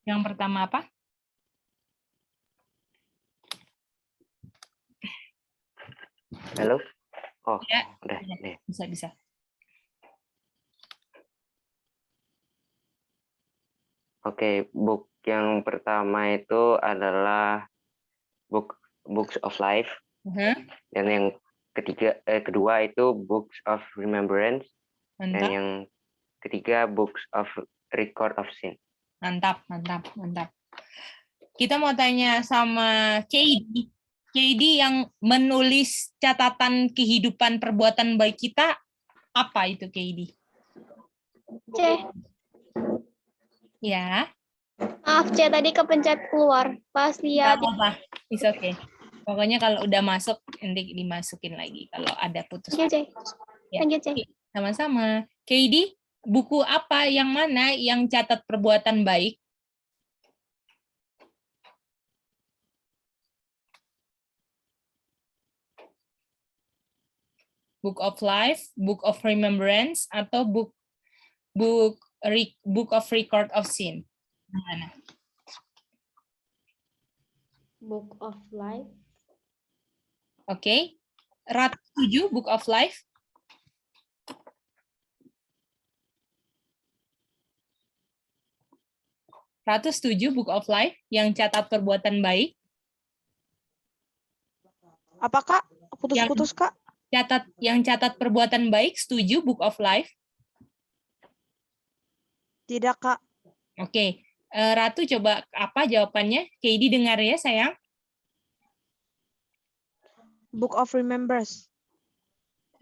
Yang pertama apa? Halo? Oh, Ya, udah. ya, Nih. bisa. Oke, book yang pertama itu adalah Books of Life. Dan yang kedua itu Books of Remembrance. Dan Mantap. yang ketiga Books of Record of Sin. Mantap. Kita mau tanya sama KD. KD yang menulis catatan kehidupan perbuatan baik kita, apa itu KD? C. Ya. Maaf, C tadi kepencet keluar. Pas lihat. Apa? It's okay. Pokoknya kalau udah masuk, nanti dimasukin lagi. Kalau ada putus. Lanjut, C. Ya. Lanjut, C. Sama-sama. KD, buku apa yang mana yang catat perbuatan baik? Book of Life, Book of Remembrance, atau Book of Record of Sin? Mana? Book of Life. Oke. Ratu setuju Book of Life? Ratu setuju Book of Life yang catat perbuatan baik? Apa Kak? Putus-putus Kak? Yang catat perbuatan baik setuju Book of Life? Tidak Kak. Oke. Ratu coba apa jawabannya? KD dengar ya sayang. Book of Remembrance.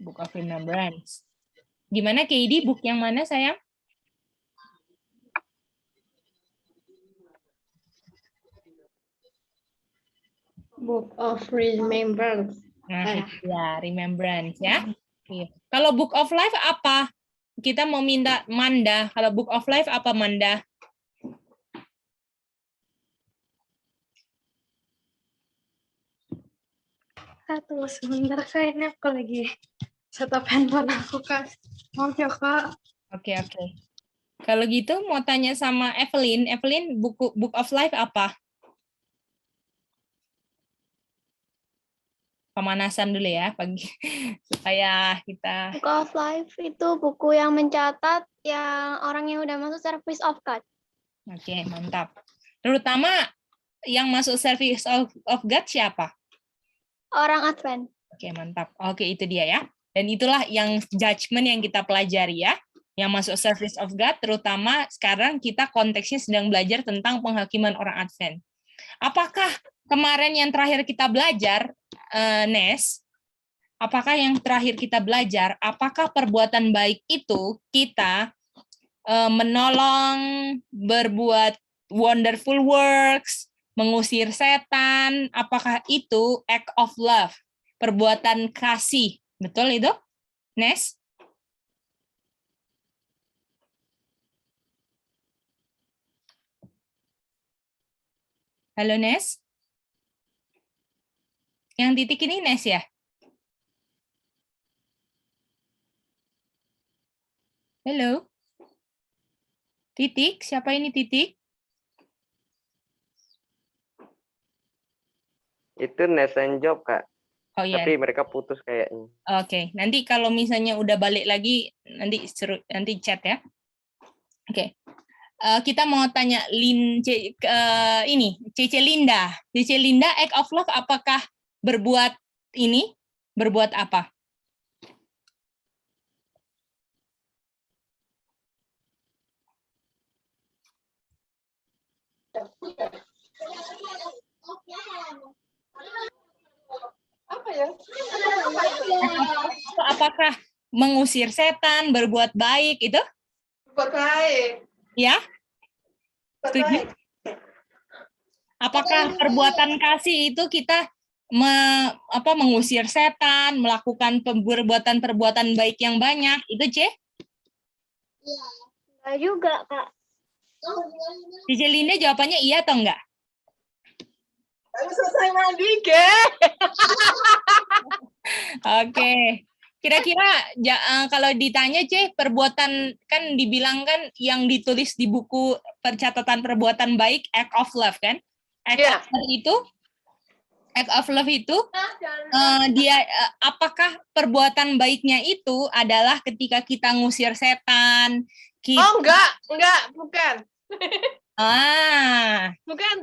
Book of Remembrance. Gimana KD? Book yang mana sayang? Book of Remembrance. Nah, ya, Remembrance ya. Iya. Kalau Book of Life apa? Kita mau minta Manda. Kalau Book of Life apa Manda? Kak, tunggu sebentar Kak, ini aku lagi setup handphone aku Kak. Maaf ya Kak. Oke. Kalau gitu mau tanya sama Evelyn. Evelyn, Book of Life apa? Pemanasan dulu ya pagi supaya kita. Book of Life itu buku yang mencatat yang orang yang udah masuk service of God. Oke, mantap. Terutama yang masuk service of God siapa? Orang Advent. Oke, mantap. Oke, itu dia ya. Dan itulah yang judgment yang kita pelajari ya. Yang masuk service of God, terutama sekarang kita konteksnya sedang belajar tentang penghakiman orang Advent. Apakah kemarin yang terakhir kita belajar, Nes, apakah yang terakhir kita belajar, apakah perbuatan baik itu kita menolong, berbuat wonderful works, mengusir setan, apakah itu act of love, perbuatan kasih? Betul itu, Nes? Halo, Nes? Yang titik ini Nes ya? Halo? Titik? Siapa ini titik? Itu Nest and Job, Kak. Oh iya. Tapi mereka putus kayaknya. Oke, nanti kalau misalnya udah balik lagi, nanti chat ya. Oke. Kita mau tanya Cece Linda. Cece Linda, act of love apakah berbuat ini? Berbuat apa? Apa ya? Apakah mengusir setan, berbuat baik itu? Buat baik. Ya? Setuju? Apakah perbuatan kasih itu kita mengusir setan, melakukan perbuatan baik yang banyak, itu C? Iya. Enggak juga, Kak. Cici Linda jawabannya iya atau enggak? Ayo selesai mandi, Ge. Oke. Kira-kira kalau ditanya perbuatan kan dibilang kan yang ditulis di buku percatatan perbuatan baik act of love kan? Act Iya. of love itu dia apakah perbuatan baiknya itu adalah ketika kita ngusir setan? Oh, enggak, bukan. Bukan. Bukan.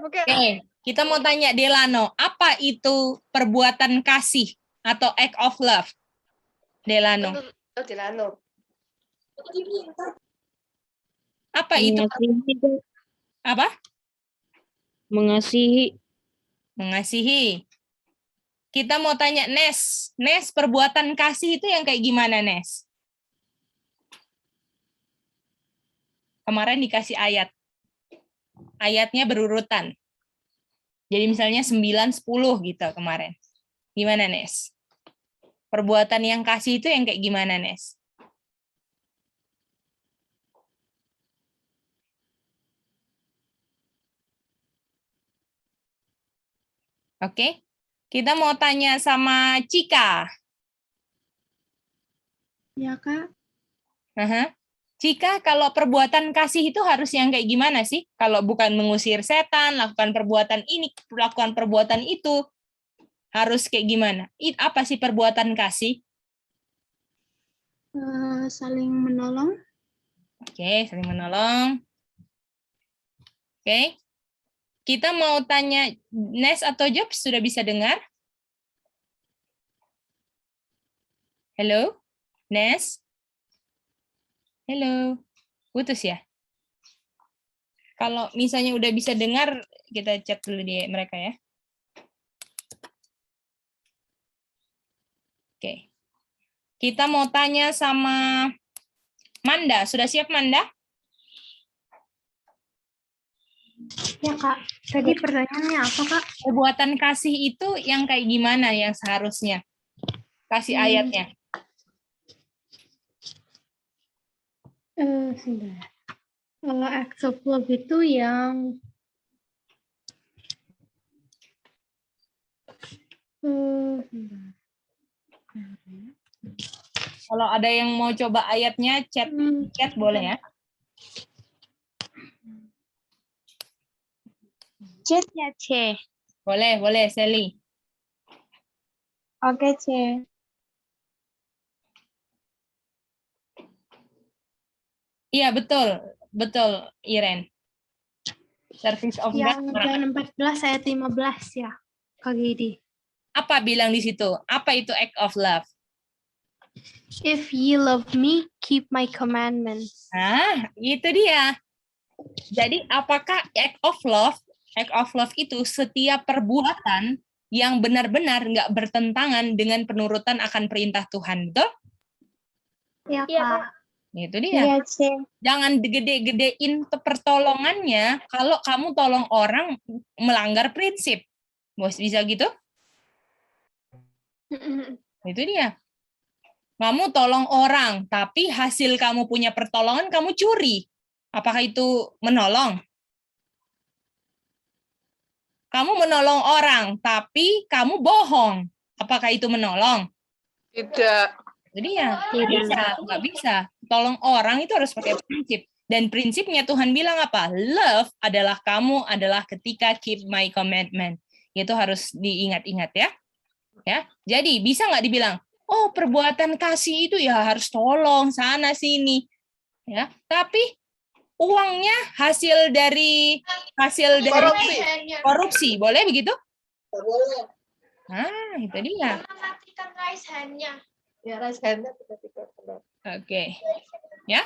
Oke, kita mau tanya Delano, apa itu perbuatan kasih atau act of love? Delano. Oh, Delano. Apa itu? Apa? Mengasihi. Mengasihi. Kita mau tanya Nes. Nes, perbuatan kasih itu yang kayak gimana, Nes? Kemarin dikasih ayat. Ayatnya berurutan. Jadi misalnya 9, 10 gitu kemarin. Gimana, Nes? Perbuatan yang kasih itu yang kayak gimana, Nes? Oke, kita mau tanya sama Cika. Ya, Kak. Cika, kalau perbuatan kasih itu harus yang kayak gimana sih? Kalau bukan mengusir setan, lakukan perbuatan ini, lakukan perbuatan itu, harus kayak gimana? Apa sih perbuatan kasih? Saling menolong. Oke, saling menolong. Oke. Kita mau tanya Nes atau Jobs, sudah bisa dengar? Halo? Nes? Halo? Putus ya? Kalau misalnya udah bisa dengar, kita chat dulu di mereka ya. Oke. Kita mau tanya sama Manda. Sudah siap, Manda? Ya, Kak. Tadi pertanyaannya apa, Kak? Perbuatan kasih itu yang kayak gimana yang seharusnya? Kasih ayatnya. Sebentar. Kalau acts of love itu yang Kalau ada yang mau coba ayatnya, chat boleh ya. Chatnya C. Boleh, Sally. Oke, C. Iya, betul, Iren. Service of yang God. John 14 ayat 15 ya, Kak Gidi. Apa bilang di situ? Apa itu act of love? If ye love me, keep my commandments. Itu dia. Jadi apakah act of love itu setiap perbuatan yang benar-benar nggak bertentangan dengan penurutan akan perintah Tuhan, betul? Ya, Iya, Kak. Itu dia. Iya, C. Jangan gede-gedein pertolongannya kalau kamu tolong orang melanggar prinsip. Bos, bisa gitu? Itu dia. Kamu tolong orang, tapi hasil kamu punya pertolongan kamu curi. Apakah itu menolong? Kamu menolong orang, tapi kamu bohong. Apakah itu menolong? Tidak. Jadi ya, nggak bisa. Tolong orang itu harus pakai prinsip. Dan prinsipnya Tuhan bilang apa? Love adalah kamu adalah ketika keep my commandment. Itu harus diingat-ingat ya. Ya, jadi bisa nggak dibilang, oh perbuatan kasih itu ya harus tolong sana sini, ya. Tapi uangnya hasil dari korupsi, boleh begitu? Boleh. Itu dia. Matikan raise hand-nya. Ya, raise hand-nya. Oke. Ya.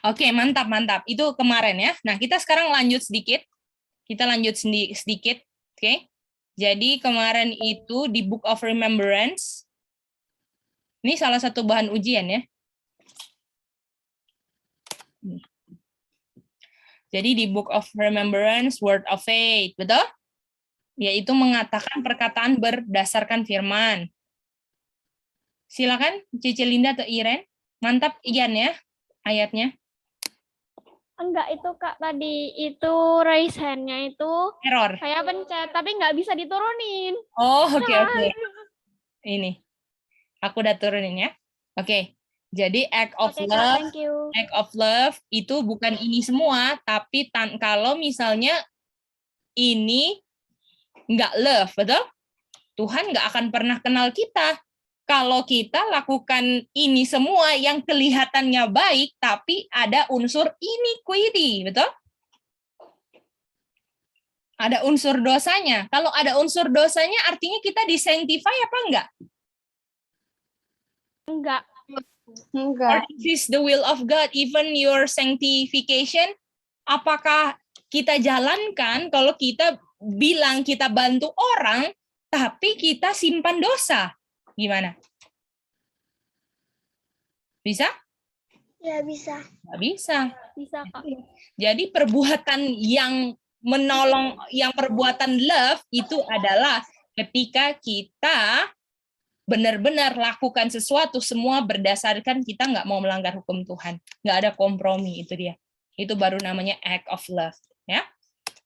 Oke, mantap. Itu kemarin ya. Nah, kita sekarang lanjut sedikit. Oke. Jadi kemarin itu di Book of Remembrance. Ini salah satu bahan ujian ya. Jadi di Book of Remembrance, Word of Faith, betul? Yaitu mengatakan perkataan berdasarkan firman. Silakan Cici Linda atau Iren. Mantap Ian ya ayatnya. Enggak, itu Kak tadi itu raise hand-nya itu Error. saya pencet tapi nggak bisa diturunin. Oh, oke. Ini. Aku udah turunin ya. Oke. Jadi act of Oke, Kak, love, thank you. act of love itu bukan ini semua, tapi kalau misalnya ini nggak love, betul? Tuhan nggak akan pernah kenal kita. Kalau kita lakukan ini semua yang kelihatannya baik, tapi ada unsur iniquity, betul? Ada unsur dosanya. Kalau ada unsur dosanya, artinya kita disanctify apa enggak? Enggak. Or is this the will of God, even your sanctification? Apakah kita jalankan kalau kita bilang kita bantu orang, tapi kita simpan dosa? Gimana? Bisa? Ya, bisa. Nggak bisa. Bisa, Kak. Jadi perbuatan yang menolong, yang perbuatan love itu adalah ketika kita benar-benar lakukan sesuatu semua berdasarkan kita nggak mau melanggar hukum Tuhan. Nggak ada kompromi, itu dia. Itu baru namanya act of love. Ya,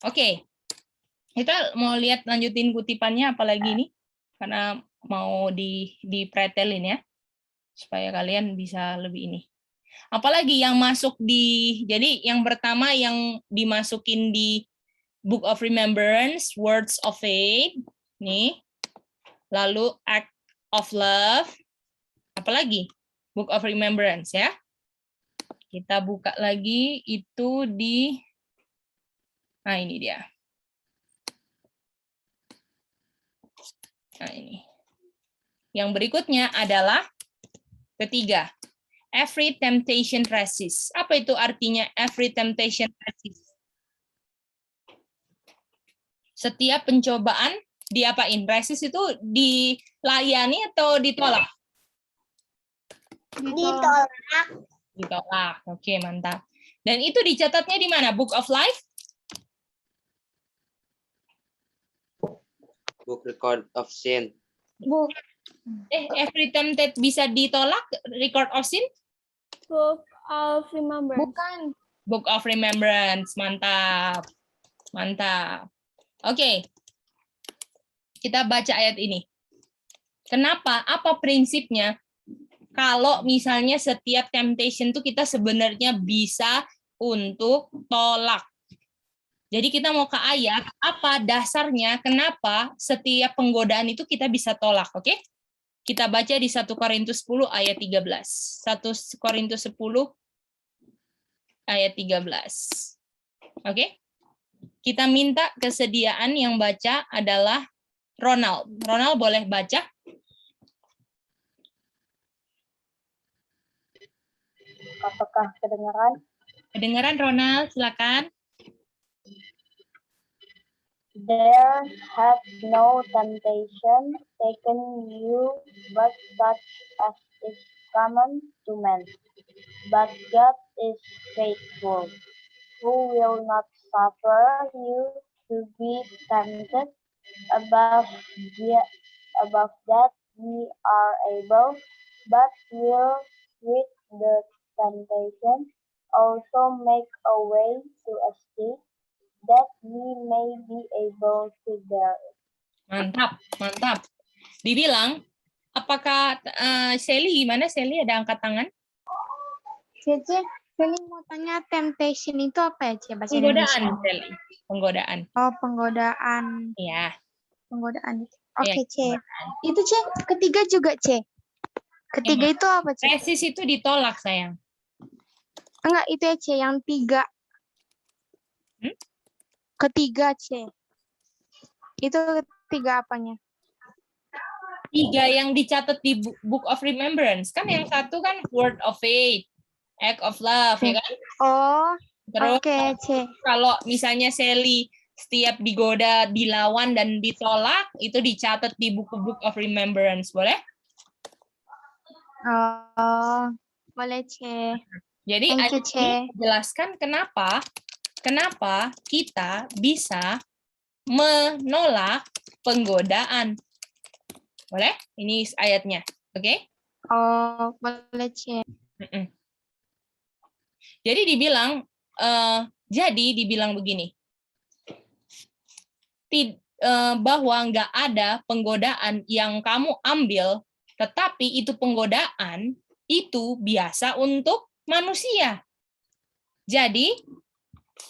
oke. Kita mau lihat lanjutin kutipannya apalagi nih, karena mau dipretelin ya, supaya kalian bisa lebih ini. Apalagi yang masuk di, jadi yang pertama yang dimasukin di Book of Remembrance, Words of Faith, nih. Lalu Act of Love, apalagi Book of Remembrance ya. Kita buka lagi itu di, nah ini dia. Nah ini. Yang berikutnya adalah ketiga. Every temptation resist. Apa itu artinya every temptation resist? Setiap pencobaan diapain? Resist itu dilayani atau ditolak? Ditolak. Ditolak. Oke, mantap. Dan itu dicatatnya di mana? Book of Life? Book record of sin. Book Every tempted bisa ditolak? Record of sin? of Remembrance. Bukan. Book of Remembrance. Mantap. Mantap. Oke. Kita baca ayat ini. Kenapa? Apa prinsipnya? Kalau misalnya setiap temptation itu kita sebenarnya bisa untuk tolak. Jadi kita mau ke ayat, apa dasarnya, kenapa setiap penggodaan itu kita bisa tolak, oke? Kita baca di 1 Korintus 10 ayat 13. 1 Korintus 10 ayat 13. Oke? Kita minta kesediaan yang baca adalah Ronald. Ronald boleh baca? Apakah kedengaran? Kedengaran Ronald, silakan. There hath no temptation taken you but such as is common to man. But God is faithful, who will not suffer you to be tempted above that ye are able, but will with the temptation also make a way to escape, that we may be able to bear it. Mantap, mantap. Dibilang, apakah Sally gimana? Sally ada angkat tangan? Cece, Sally mau tanya temptation itu apa ya, Ce? Bahasa Penggodaan, Indonesia. Sally. Penggodaan. Oh, penggodaan. Ya. Penggodaan. Iya, Oke, Ce. Itu, Ce, ketiga juga, Ce. Ketiga itu apa, Ce? Resist itu ditolak, sayang. Enggak, itu ya, Ce, yang 3. Ketiga, Ce. Itu ketiga apanya? 3 yang dicatat di Book of Remembrance. Kan yang satu kan Word of Faith, Act of Love, ya kan? Oh, Terus oke, Ce. kalau misalnya Sally setiap digoda, dilawan, dan ditolak, itu dicatat di Book of Remembrance. Boleh? Oh, boleh, Ce. Jadi Thank ayat you, Ce. ini menjelaskan kenapa kita bisa menolak penggodaan. Boleh? Ini ayatnya. Oke? Oh, boleh, Ce. Jadi dibilang begini, bahwa nggak ada penggodaan yang kamu ambil Tetapi itu penggodaan itu biasa untuk manusia. Jadi,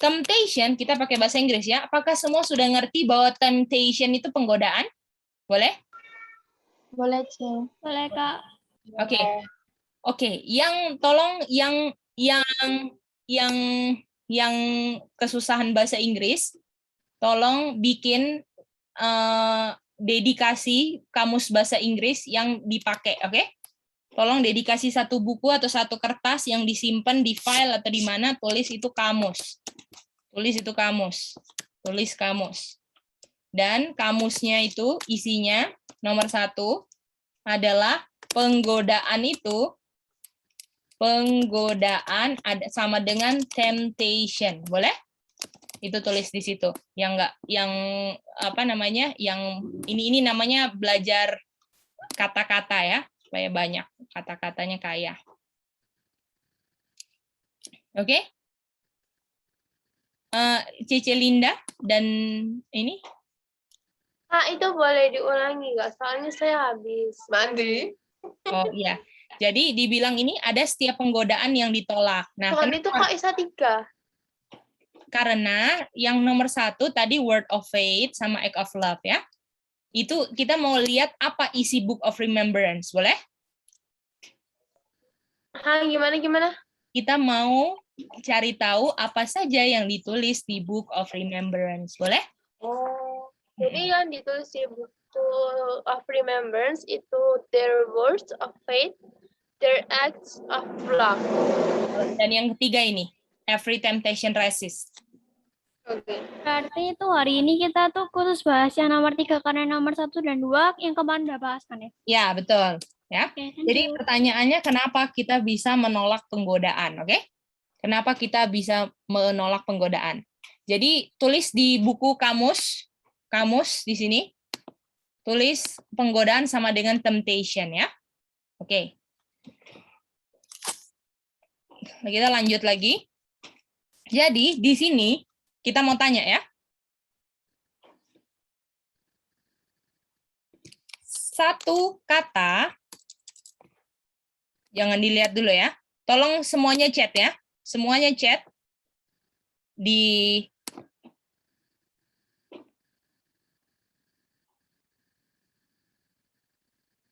temptation, kita pakai bahasa Inggris ya. Apakah semua sudah ngerti bahwa temptation itu penggodaan? Boleh? Boleh, Cing. Boleh, Kak. Oke. Oke, yang tolong yang kesusahan bahasa Inggris, tolong bikin dedikasi kamus bahasa Inggris yang dipakai, oke? Tolong dedikasi satu buku atau satu kertas yang disimpan di file atau di mana, tulis itu kamus. Tulis itu kamus. Tulis kamus. Dan kamusnya itu isinya nomor 1 adalah penggodaan itu, penggodaan ada sama dengan temptation. Boleh? Itu tulis di situ. Yang enggak, yang apa namanya? Yang ini namanya belajar kata-kata ya, supaya banyak kata-katanya kaya. Oke? Cece Linda dan ini Itu boleh diulangi nggak? Soalnya saya habis. Mandi. oh iya. Jadi dibilang ini ada setiap penggodaan yang ditolak. Nah, Soalnya itu Kak Isa 3. karena yang nomor 1 tadi word of faith sama act of love ya. Itu kita mau lihat apa isi book of remembrance, boleh? Gimana? Kita mau cari tahu apa saja yang ditulis di book of remembrance, boleh? Oh, jadi yang ditulis di buku of remembrance itu their words of faith, their acts of love. Dan yang ketiga ini, every temptation resist. Oke. Berarti itu hari ini kita tuh khusus bahas yang nomor 3 karena nomor 1 dan 2 yang kemarin udah bahas kan ya? Ya, betul. Ya. Oke, Jadi pertanyaannya kenapa kita bisa menolak penggodaan, oke? Kenapa kita bisa menolak penggodaan? Jadi tulis di buku kamus di sini, tulis penggodaan sama dengan temptation ya. Oke. Kita lanjut lagi. Jadi di sini kita mau tanya ya. Satu kata, jangan dilihat dulu ya. Tolong semuanya chat ya. Semuanya chat di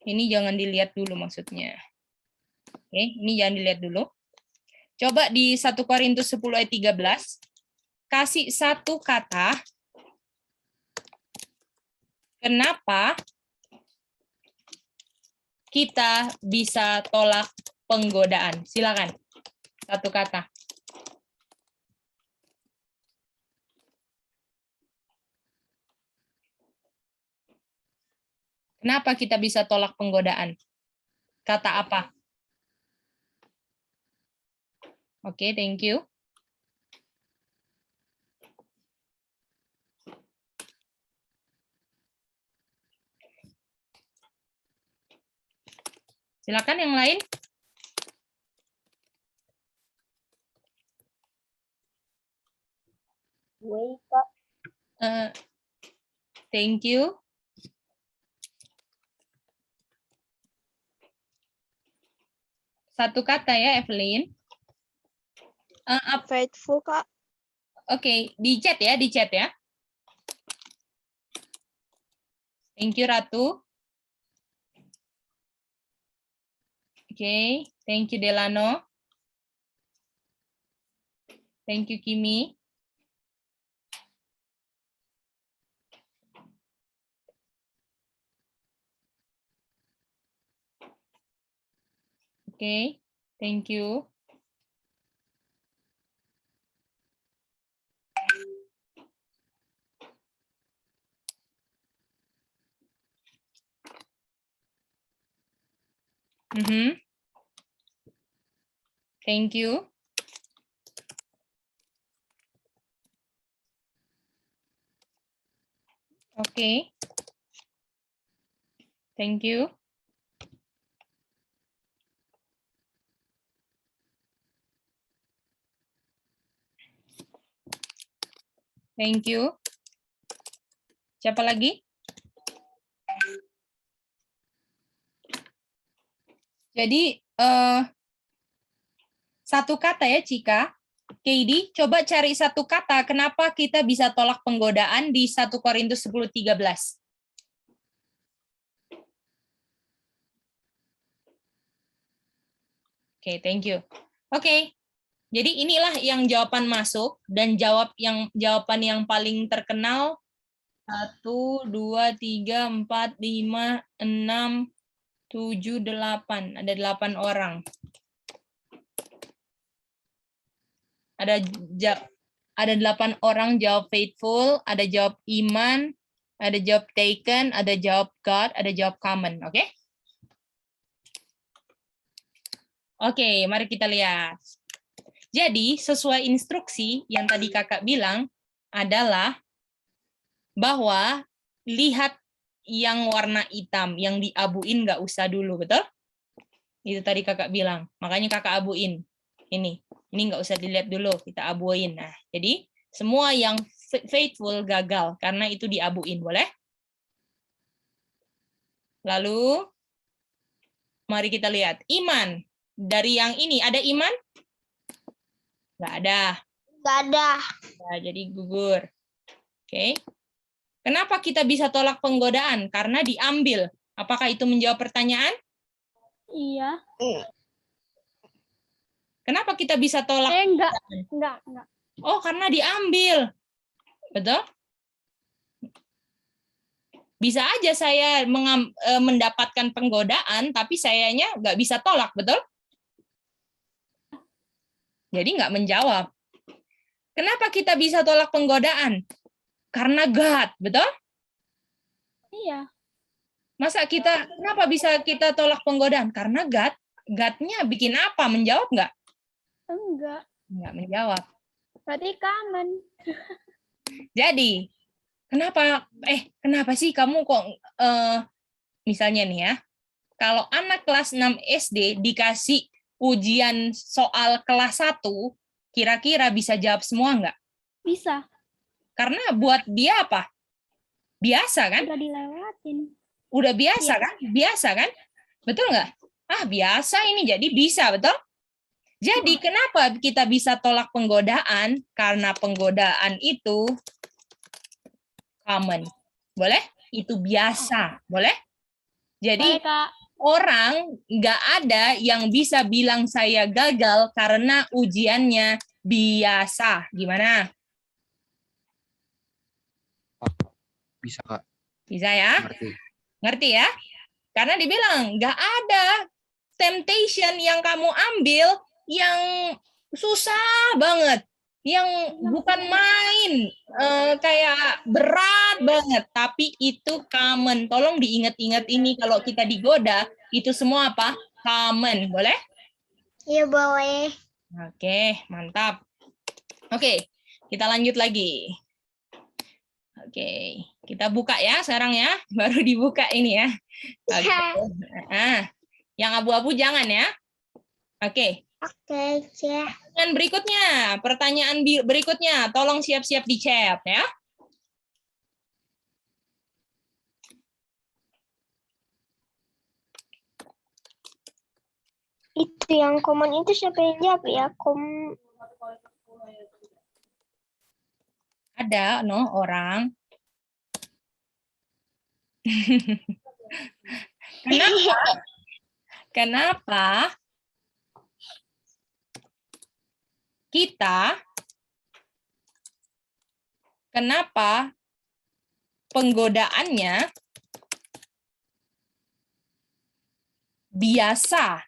ini jangan dilihat dulu maksudnya. Oke, ini jangan dilihat dulu. Coba di 1 Korintus 10 ayat 13. Kasih satu kata. Kenapa kita bisa tolak penggodaan? Silakan. Satu kata. Kenapa kita bisa tolak penggodaan? Kata apa? Oke, thank you. Silakan yang lain. Wake up. Thank you. Satu kata ya, Evelyn. Faithful, Kak. Oke, di chat ya, di chat ya. Thank you, Ratu. Oke, thank you, Delano. Thank you, Kimi. Oke, thank you. Thank you. Oke. Thank you. Thank you. Siapa lagi? Jadi satu kata ya, Cika. Katie, coba cari satu kata kenapa kita bisa tolak penggodaan di 1 Korintus 10:13. Oke, thank you. Oke. Jadi inilah yang jawaban masuk dan jawaban yang paling terkenal 1, 2, 3, 4, 5, 6, 7, 8. Ada 8 orang. Ada 8 orang jawab faithful, ada jawab iman, ada jawab taken, ada jawab God, ada jawab common. Oke? Oke, mari kita lihat. Jadi, sesuai instruksi yang tadi kakak bilang adalah bahwa lihat yang warna hitam, yang diabuin nggak usah dulu, betul? Itu tadi kakak bilang. Makanya kakak abuin. Ini nggak usah dilihat dulu, kita abuin. Nah, jadi semua yang faithful gagal karena itu diabuin, boleh? Lalu, mari kita lihat. Iman. Dari yang ini, ada iman? Nggak ada. Nggak ada. Nah, jadi gugur. Oke. Kenapa kita bisa tolak penggodaan? Karena diambil. Apakah itu menjawab pertanyaan? Iya. Kenapa kita bisa tolak? Enggak. Oh, karena diambil. Betul? Bisa aja saya mendapatkan penggodaan, tapi sayanya nggak bisa tolak, betul? Jadi nggak menjawab. Kenapa kita bisa tolak penggodaan? Karena God, betul? Iya. Kenapa bisa kita tolak penggodaan? Karena God. God-nya bikin apa? Menjawab nggak? Enggak. Nggak menjawab. Berarti common. Jadi, kenapa sih kamu kok, misalnya nih ya, kalau anak kelas 6 SD dikasih ujian soal kelas 1, kira-kira bisa jawab semua nggak? Bisa. Karena buat dia apa? Biasa kan? Udah dilewatin. Udah biasa Iya. kan? Biasa kan? Betul nggak? Biasa ini, jadi bisa, betul? Jadi kenapa kita bisa tolak penggodaan? Karena penggodaan itu common. Boleh? Itu biasa. Boleh? Jadi Boleh, Kak. orang nggak ada yang bisa bilang saya gagal karena ujiannya biasa. Gimana? Bisa, Kak. Bisa ya? Ngerti. Ngerti ya? Karena dibilang nggak ada temptation yang kamu ambil yang susah banget, yang bukan main, kayak berat banget, tapi itu common. Tolong diingat-ingat ini kalau kita digoda, itu semua apa? Common, boleh? Iya, boleh. Oke, mantap. Oke, kita lanjut lagi. Oke, kita buka ya sekarang ya, baru dibuka ini ya. Oke. Yang abu-abu jangan ya. Oke. Oke, Cek. Pertanyaan berikutnya, tolong siap-siap di chat ya. Itu yang common itu siapa yang jawab ya? Ada orang. Kenapa penggodaannya biasa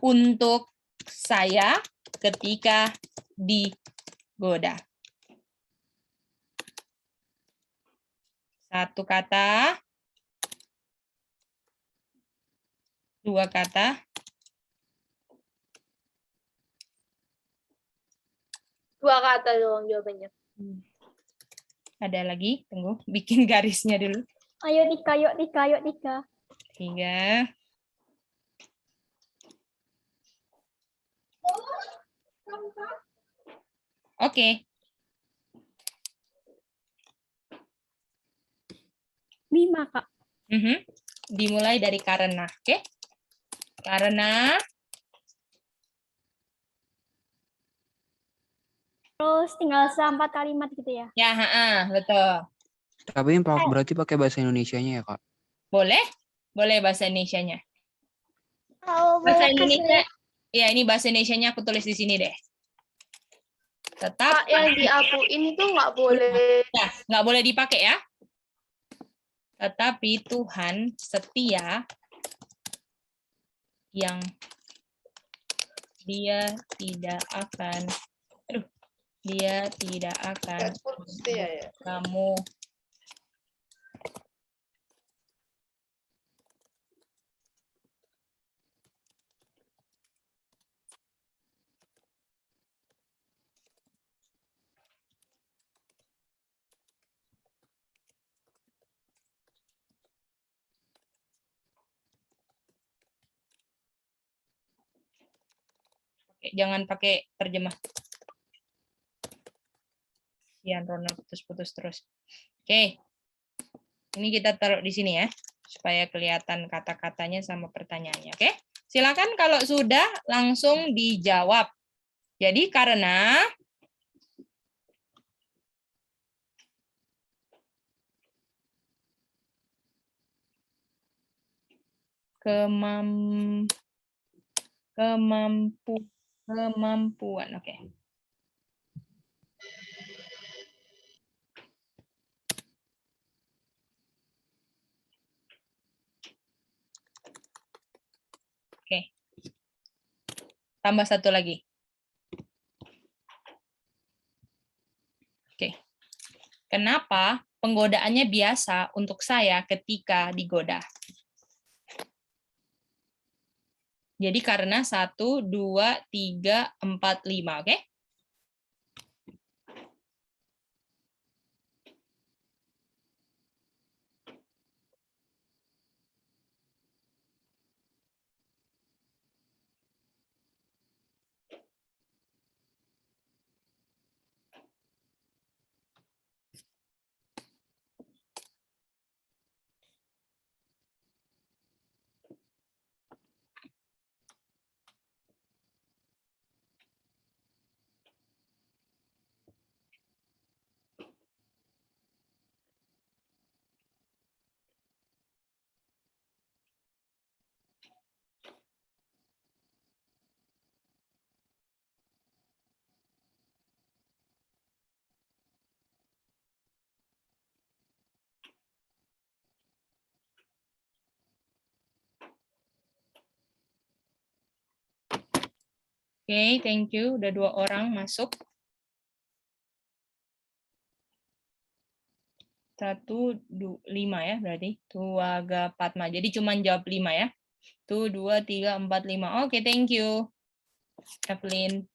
untuk saya ketika digoda? Satu kata, dua kata, Dua kata doang jawabannya. ada lagi, tunggu, bikin garisnya dulu. Ayo Tika, yuk Tika, yuk Tika. 3. Oke. 5, Kak. dimulai dari karena, oke? Karena, Terus tinggal 4 kalimat gitu ya. ya, betul. Tapi ini berarti pakai bahasa Indonesianya ya, Kak? Boleh? Boleh bahasa Indonesianya. Oh, Bahasa boleh Indonesia, ya ini bahasa Indonesianya aku tulis di sini deh. Tetap, Kak, yang diakuin itu nggak boleh. ya, nggak boleh dipakai ya. Tetapi Tuhan setia yang dia tidak akan Setia ya. kamu jangan pakai terjemah. Yan Ronald putus-putus terus. Oke. Ini kita taruh di sini ya, supaya kelihatan kata-katanya sama pertanyaannya. Oke. Silakan kalau sudah langsung dijawab. Jadi karena kemampuan. Oke. Oke. Tambah satu lagi. Oke. Kenapa penggodaannya biasa untuk saya ketika digoda? Jadi karena 1, 2, 3, 4, 5, oke? Oke, thank you. Udah 2 orang masuk. 1, 2, 5 ya berarti. Tuaga Padma. Jadi cuma jawab 5 ya. 1, 2, 3, 4, 5. Oke, thank you. Evelyn.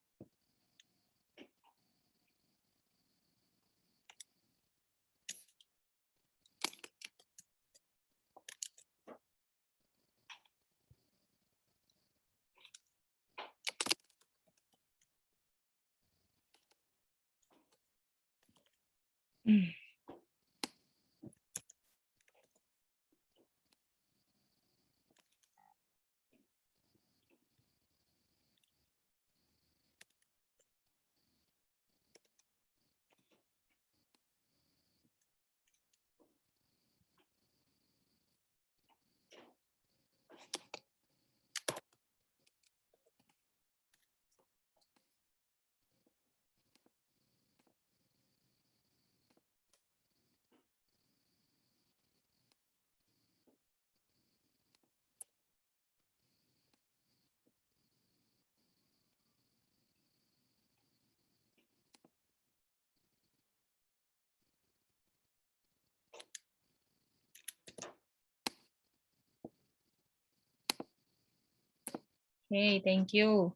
Oke, thank you.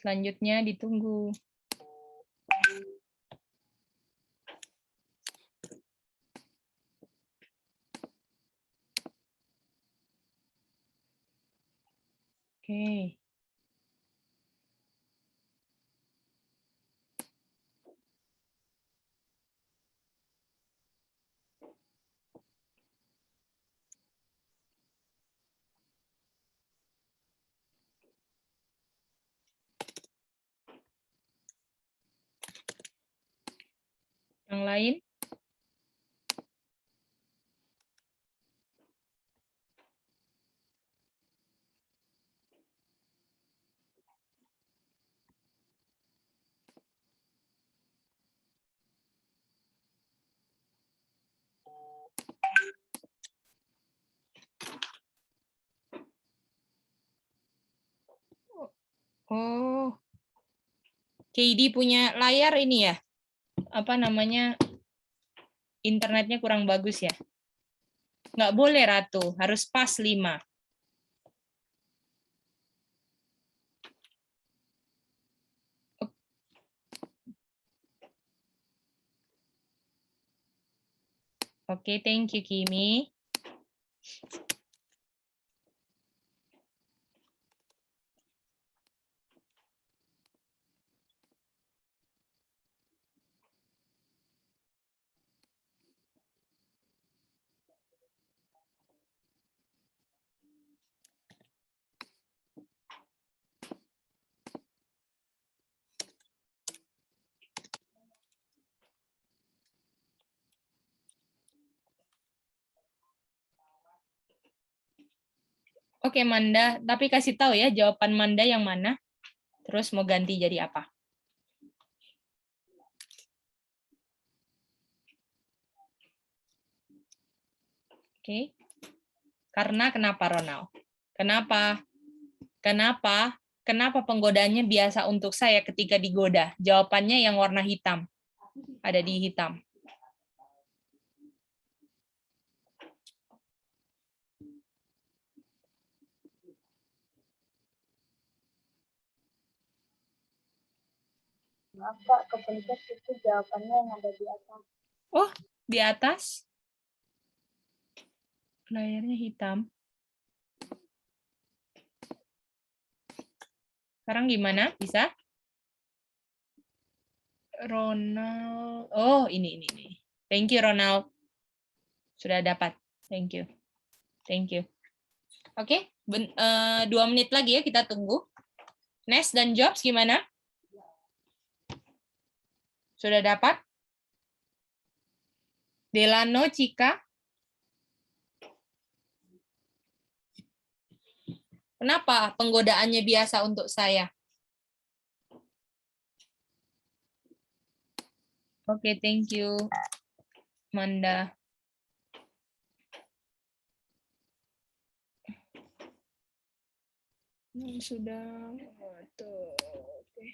Selanjutnya ditunggu. Oke. lain? Oh, KD punya layar ini ya? Apa namanya? Internetnya kurang bagus ya? Nggak boleh, Ratu. Harus pas 5. Oke, thank you, Kimi. Oke, Manda, tapi kasih tahu ya jawaban Manda yang mana. Terus mau ganti jadi apa? Oke. Karena kenapa, Ronald? Kenapa? Kenapa penggodaannya biasa untuk saya ketika digoda? Jawabannya yang warna hitam. Ada di hitam. Maaf Kak, kepencet itu jawabannya yang ada di atas. Oh, di atas. Layarnya hitam. Sekarang gimana? Bisa? Ronald. Oh, ini. Thank you, Ronald. Sudah dapat. Thank you. Thank you. Oke, 2 menit lagi ya kita tunggu. Nest dan Jobs gimana? Sudah dapat? Delano, Cika? Kenapa penggodaannya biasa untuk saya? Oke, thank you, Manda. Sudah. Tuh. Oke.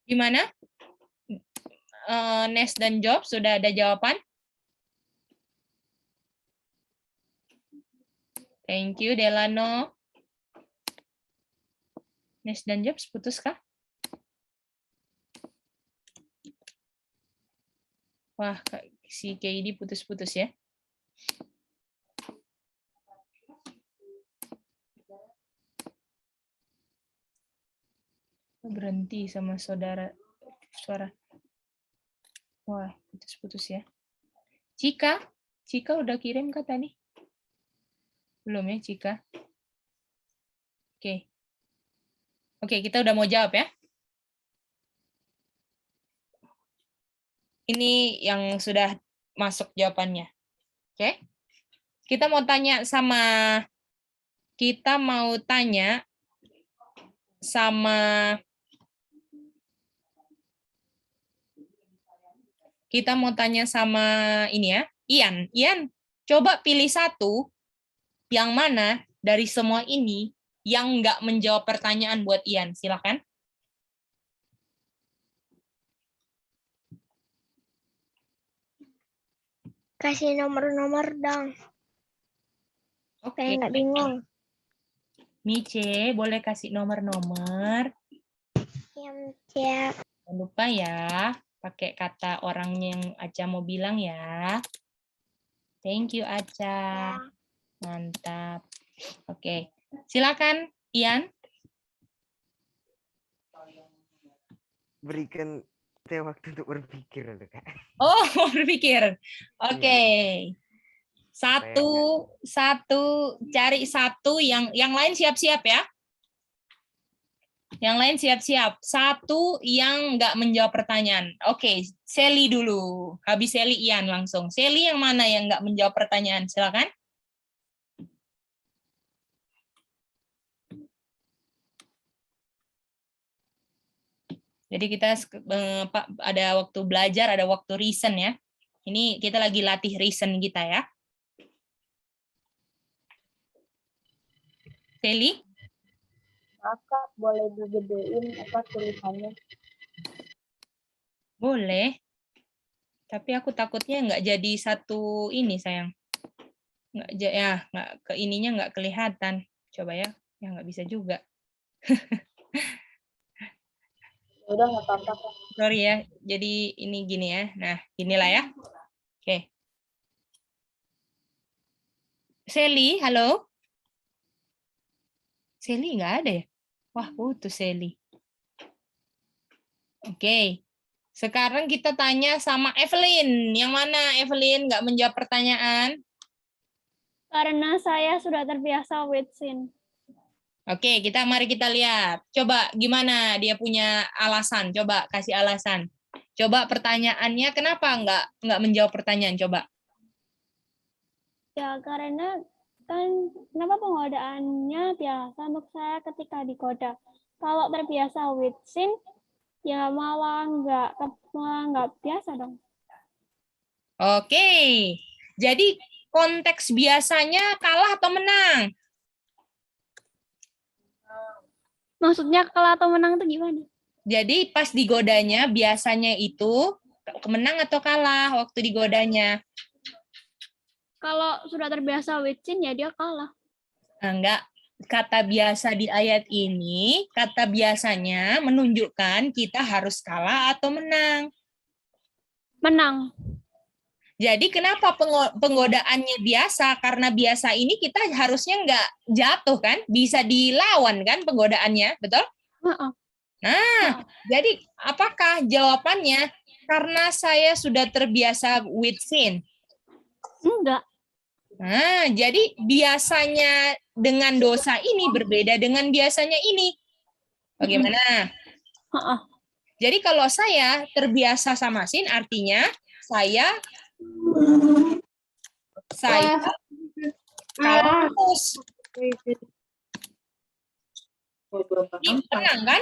Gimana? Nest dan Job sudah ada jawaban? Thank you, Delano. Nest dan Job putus kah? Wah, si KD putus-putus ya. Berhenti sama suara. Wah, putus-putus ya. Cika udah kirim kah tadi? Belum ya, Cika? Oke. Oke, kita udah mau jawab ya. Ini yang sudah masuk jawabannya. Oke. Kita mau tanya sama ini ya, Ian, coba pilih satu yang mana dari semua ini yang nggak menjawab pertanyaan buat Ian. Silakan. Kasih nomor-nomor dong. Oke. Saya nggak bingung. Mice, boleh kasih nomor-nomor. Ya. Jangan lupa ya, pakai kata orang yang Aca mau bilang ya. Thank you, Aca. Mantap. Oke, silakan, Ian. Berikan saya waktu untuk berpikir, Kak. Oh, berpikir. Oke. Satu, cari satu yang lain siap-siap ya. Yang lain siap-siap. Satu yang nggak menjawab pertanyaan. Oke, Sally dulu. Habis Sally, Ian langsung. Sally yang mana yang nggak menjawab pertanyaan? Silakan. Jadi kita ada waktu belajar, ada waktu reason ya. Ini kita lagi latih reason kita ya. Sally? Kakak boleh digedein apa tulisannya? Boleh. Tapi aku takutnya nggak jadi satu ini sayang. Nggak ke ininya nggak kelihatan. Coba ya. Ya nggak bisa juga. Udah nggak apa-apa. Sorry ya. Jadi ini gini ya. Nah, inilah ya. Oke. Sally, halo. Sally nggak ada ya? Wah, putus Sally. Oke. Sekarang kita tanya sama Evelyn. Yang mana Evelyn nggak menjawab pertanyaan? Karena saya sudah terbiasa with sin. Oke, mari kita lihat. Coba gimana dia punya alasan? Coba kasih alasan. Coba pertanyaannya kenapa nggak menjawab pertanyaan? Coba. Ya, karena kan kenapa penggodaannya biasa untuk saya ketika digoda. Kalau terbiasa with sin, ya malah nggak biasa dong. Oke. Jadi konteks biasanya kalah atau menang? Maksudnya kalah atau menang itu gimana? Jadi pas digodanya biasanya itu menang atau kalah waktu digodanya? Kalau sudah terbiasa with sin, ya dia kalah. Enggak. Kata biasa di ayat ini, kata biasanya menunjukkan kita harus kalah atau menang. Menang. Jadi kenapa penggodaannya biasa? Karena biasa ini kita harusnya nggak jatuh kan? Bisa dilawan kan penggodaannya, betul? Nah, jadi apakah jawabannya karena saya sudah terbiasa with sin? Enggak. Nah, jadi biasanya dengan dosa ini berbeda dengan biasanya ini. Bagaimana? Jadi kalau saya terbiasa sama sin, artinya saya kalah terus. Ini menang kan?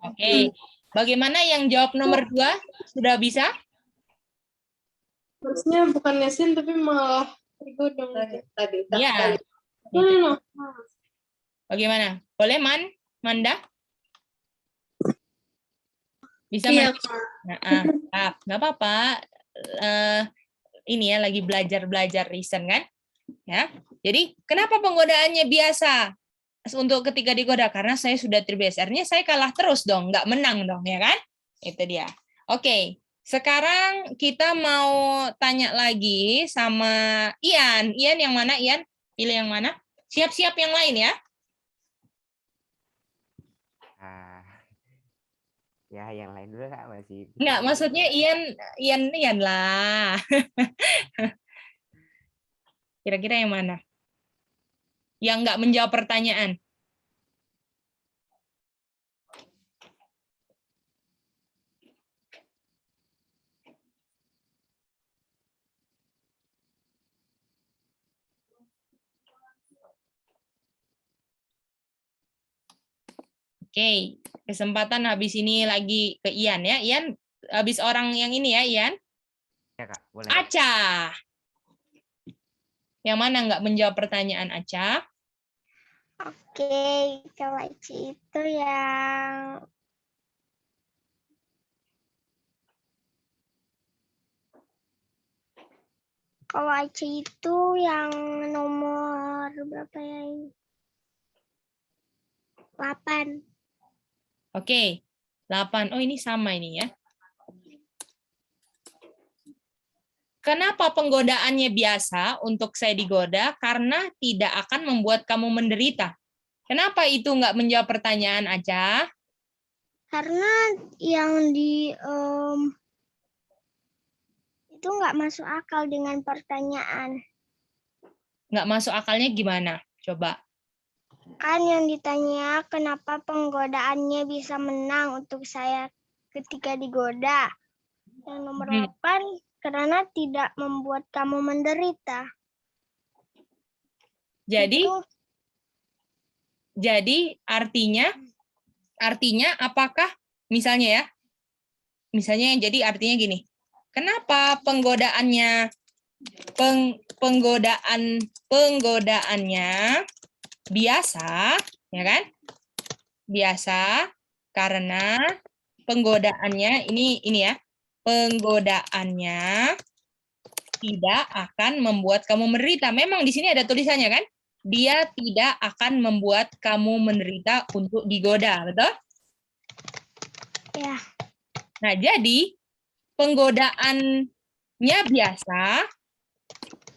Oke. Bagaimana yang jawab nomor 2? Sudah bisa? Harusnya bukan sin tapi malah digodong tadi. Iya. Bagaimana? Boleh, Manda? Bisa, Iya, nggak apa-apa. Ini ya lagi belajar reason kan? Ya. Jadi kenapa penggodaannya biasa? Untuk ketika digoda karena saya sudah terbiasa. Artinya saya kalah terus dong, nggak menang dong, ya kan? Itu dia. Oke. Sekarang kita mau tanya lagi sama Ian. Ian yang mana, Ian? Pilih yang mana? Siap-siap yang lain ya. Ya, yang lain dulu Kak, masih. Enggak, maksudnya Ian lah. Kira-kira yang mana? Yang nggak menjawab pertanyaan. Oke, kesempatan habis ini lagi ke Ian ya. Ian, habis orang yang ini ya, Ian. Ya Kak, boleh. Aca. Yang mana nggak menjawab pertanyaan Aca? Oke, kalau itu yang itu yang nomor berapa ya ini? 8. Oke, 8. Oh, ini sama ini ya. Kenapa penggodaannya biasa untuk saya digoda? Karena tidak akan membuat kamu menderita. Kenapa itu nggak menjawab pertanyaan Aca? Karena yang di itu nggak masuk akal dengan pertanyaan. Nggak masuk akalnya gimana? Coba. Kan yang ditanya kenapa penggodaannya bisa menang untuk saya ketika digoda. Yang nomor 8, karena tidak membuat kamu menderita. Jadi, Itu jadi artinya apakah misalnya jadi artinya gini. Kenapa penggodaannya penggodaannya biasa, ya kan? Biasa karena penggodaannya ini ya. Penggodaannya tidak akan membuat kamu menderita. Memang di sini ada tulisannya kan? Dia tidak akan membuat kamu menderita untuk digoda, betul? ya. Nah, jadi penggodaannya biasa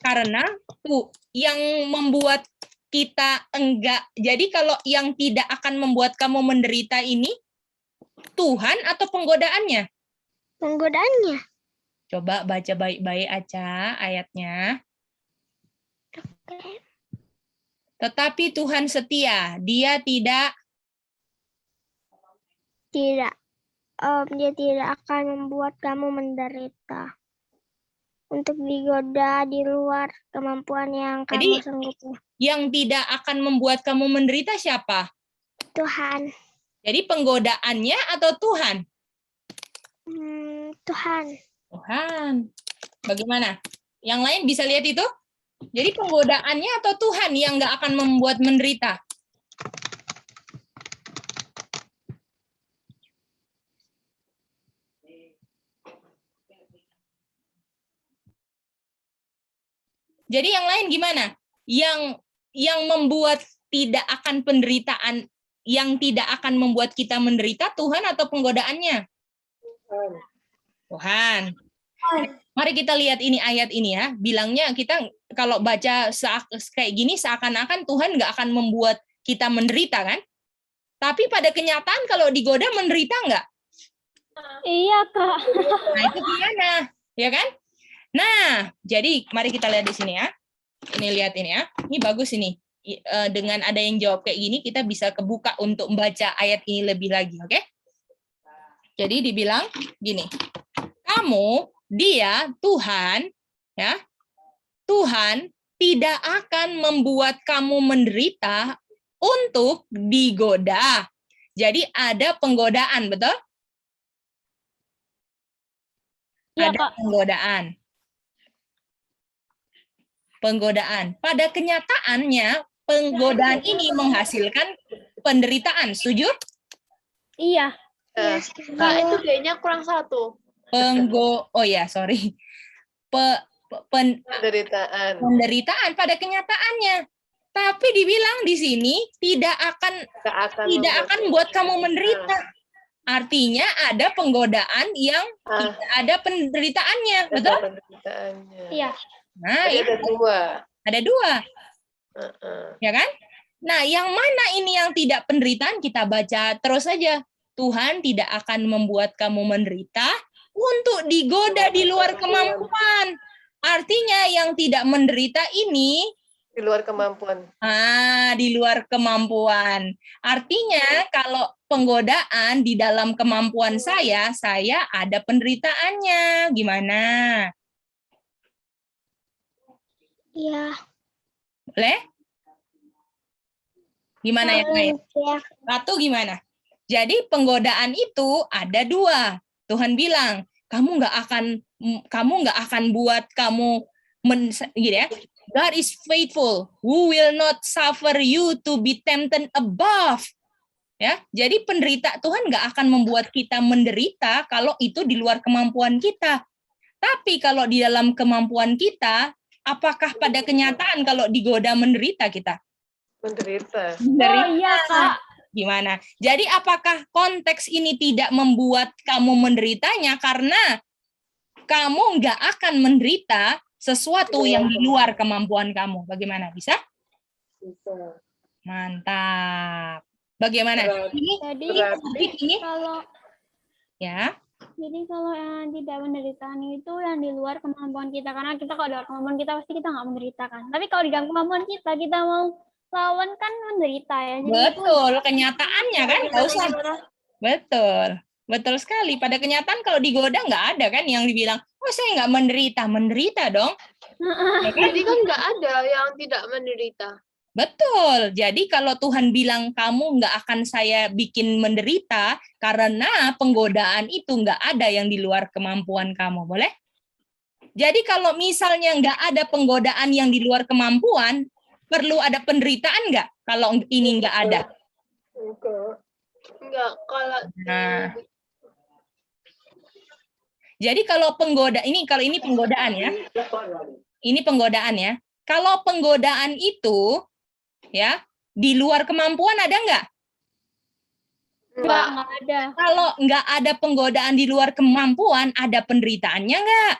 karena tuh yang membuat kita enggak. Jadi kalau yang tidak akan membuat kamu menderita ini Tuhan atau penggodaannya? Penggodaannya. Coba baca baik-baik aja ayatnya. Tetapi Tuhan setia, dia tidak Dia tidak akan membuat kamu menderita untuk digoda di luar kemampuan yang kamu sanggupi. Yang tidak akan membuat kamu menderita siapa? Tuhan. Jadi penggodaannya atau Tuhan? Tuhan. Tuhan. Bagaimana? Yang lain bisa lihat itu? Jadi penggodaannya atau Tuhan yang nggak akan membuat menderita? Jadi yang lain gimana? Yang membuat tidak akan penderitaan, yang tidak akan membuat kita menderita Tuhan atau penggodaannya? Tuhan. Mari kita lihat ini ayat ini ya. Bilangnya kita kalau baca kayak gini seakan-akan Tuhan nggak akan membuat kita menderita kan? Tapi pada kenyataan kalau digoda menderita nggak? Iya, Kak. Nah itu gimana? Ya kan? Nah, jadi mari kita lihat di sini ya. Ini lihat ini ya. Ini bagus ini. Dengan ada yang jawab kayak gini, kita bisa kebuka untuk membaca ayat ini lebih lagi, oke? Jadi dibilang gini. Kamu, dia, Tuhan, ya. Tuhan tidak akan membuat kamu menderita untuk digoda. Jadi ada penggodaan, betul? Iya, Ada Kak. Penggodaan. Pada kenyataannya, penggodaan ini menghasilkan penderitaan. Setuju? Iya. Kak, itu kayaknya kurang satu. Oh ya, sorry. Penderitaan pada kenyataannya. Tapi dibilang di sini tidak akan membuat kamu menderita. Artinya ada penggodaan yang tidak ada penderitaannya, betul? Iya. Nah, ada dua. Ya kan? Nah, yang mana ini yang tidak penderitaan? Kita baca terus saja. Tuhan tidak akan membuat kamu menderita untuk digoda di luar kemampuan. Artinya yang tidak menderita ini di luar kemampuan. Di luar kemampuan. Artinya kalau penggodaan di dalam kemampuan saya ada penderitaannya. Gimana? Iya. Boleh? Gimana yang lain? Satu gimana? Jadi penggodaan itu ada dua. Tuhan bilang, kamu nggak akan buat kamu gitu ya. God is faithful, who will not suffer you to be tempted above. Ya, jadi Tuhan nggak akan membuat kita menderita kalau itu di luar kemampuan kita. Tapi kalau di dalam kemampuan kita, apakah pada kenyataan kalau digoda menderita kita? Menderita. Oh iya, Kak. Gimana? Jadi apakah konteks ini tidak membuat kamu menderitanya karena kamu nggak akan menderita sesuatu yang di luar kemampuan kamu? Bagaimana? Bisa? Bisa. Mantap. Bagaimana? Jadi Ini kalau ya. Jadi kalau yang tidak menderita itu yang di luar kemampuan kita. Karena kita kalau di luar kemampuan kita pasti kita nggak menderita kan. Tapi kalau di dalam kemampuan kita mau lawan kan menderita ya. Jadi Betul, kenyataannya kan nggak usah. Betul, betul sekali. Pada kenyataan kalau digoda nggak ada kan yang dibilang, oh saya nggak menderita, menderita dong. Ya kan? Jadi kan nggak ada yang tidak menderita. Betul. Jadi kalau Tuhan bilang kamu nggak akan saya bikin menderita karena penggodaan itu nggak ada yang di luar kemampuan kamu, boleh? Jadi kalau misalnya nggak ada penggodaan yang di luar kemampuan, perlu ada penderitaan nggak? Kalau ini nggak ada. Enggak, kalau Nah, jadi kalau kalau ini penggodaan ya. Ini penggodaan ya. Kalau penggodaan itu ya di luar kemampuan ada nggak? nggak ada. Kalau nggak ada penggodaan di luar kemampuan, ada penderitaannya nggak?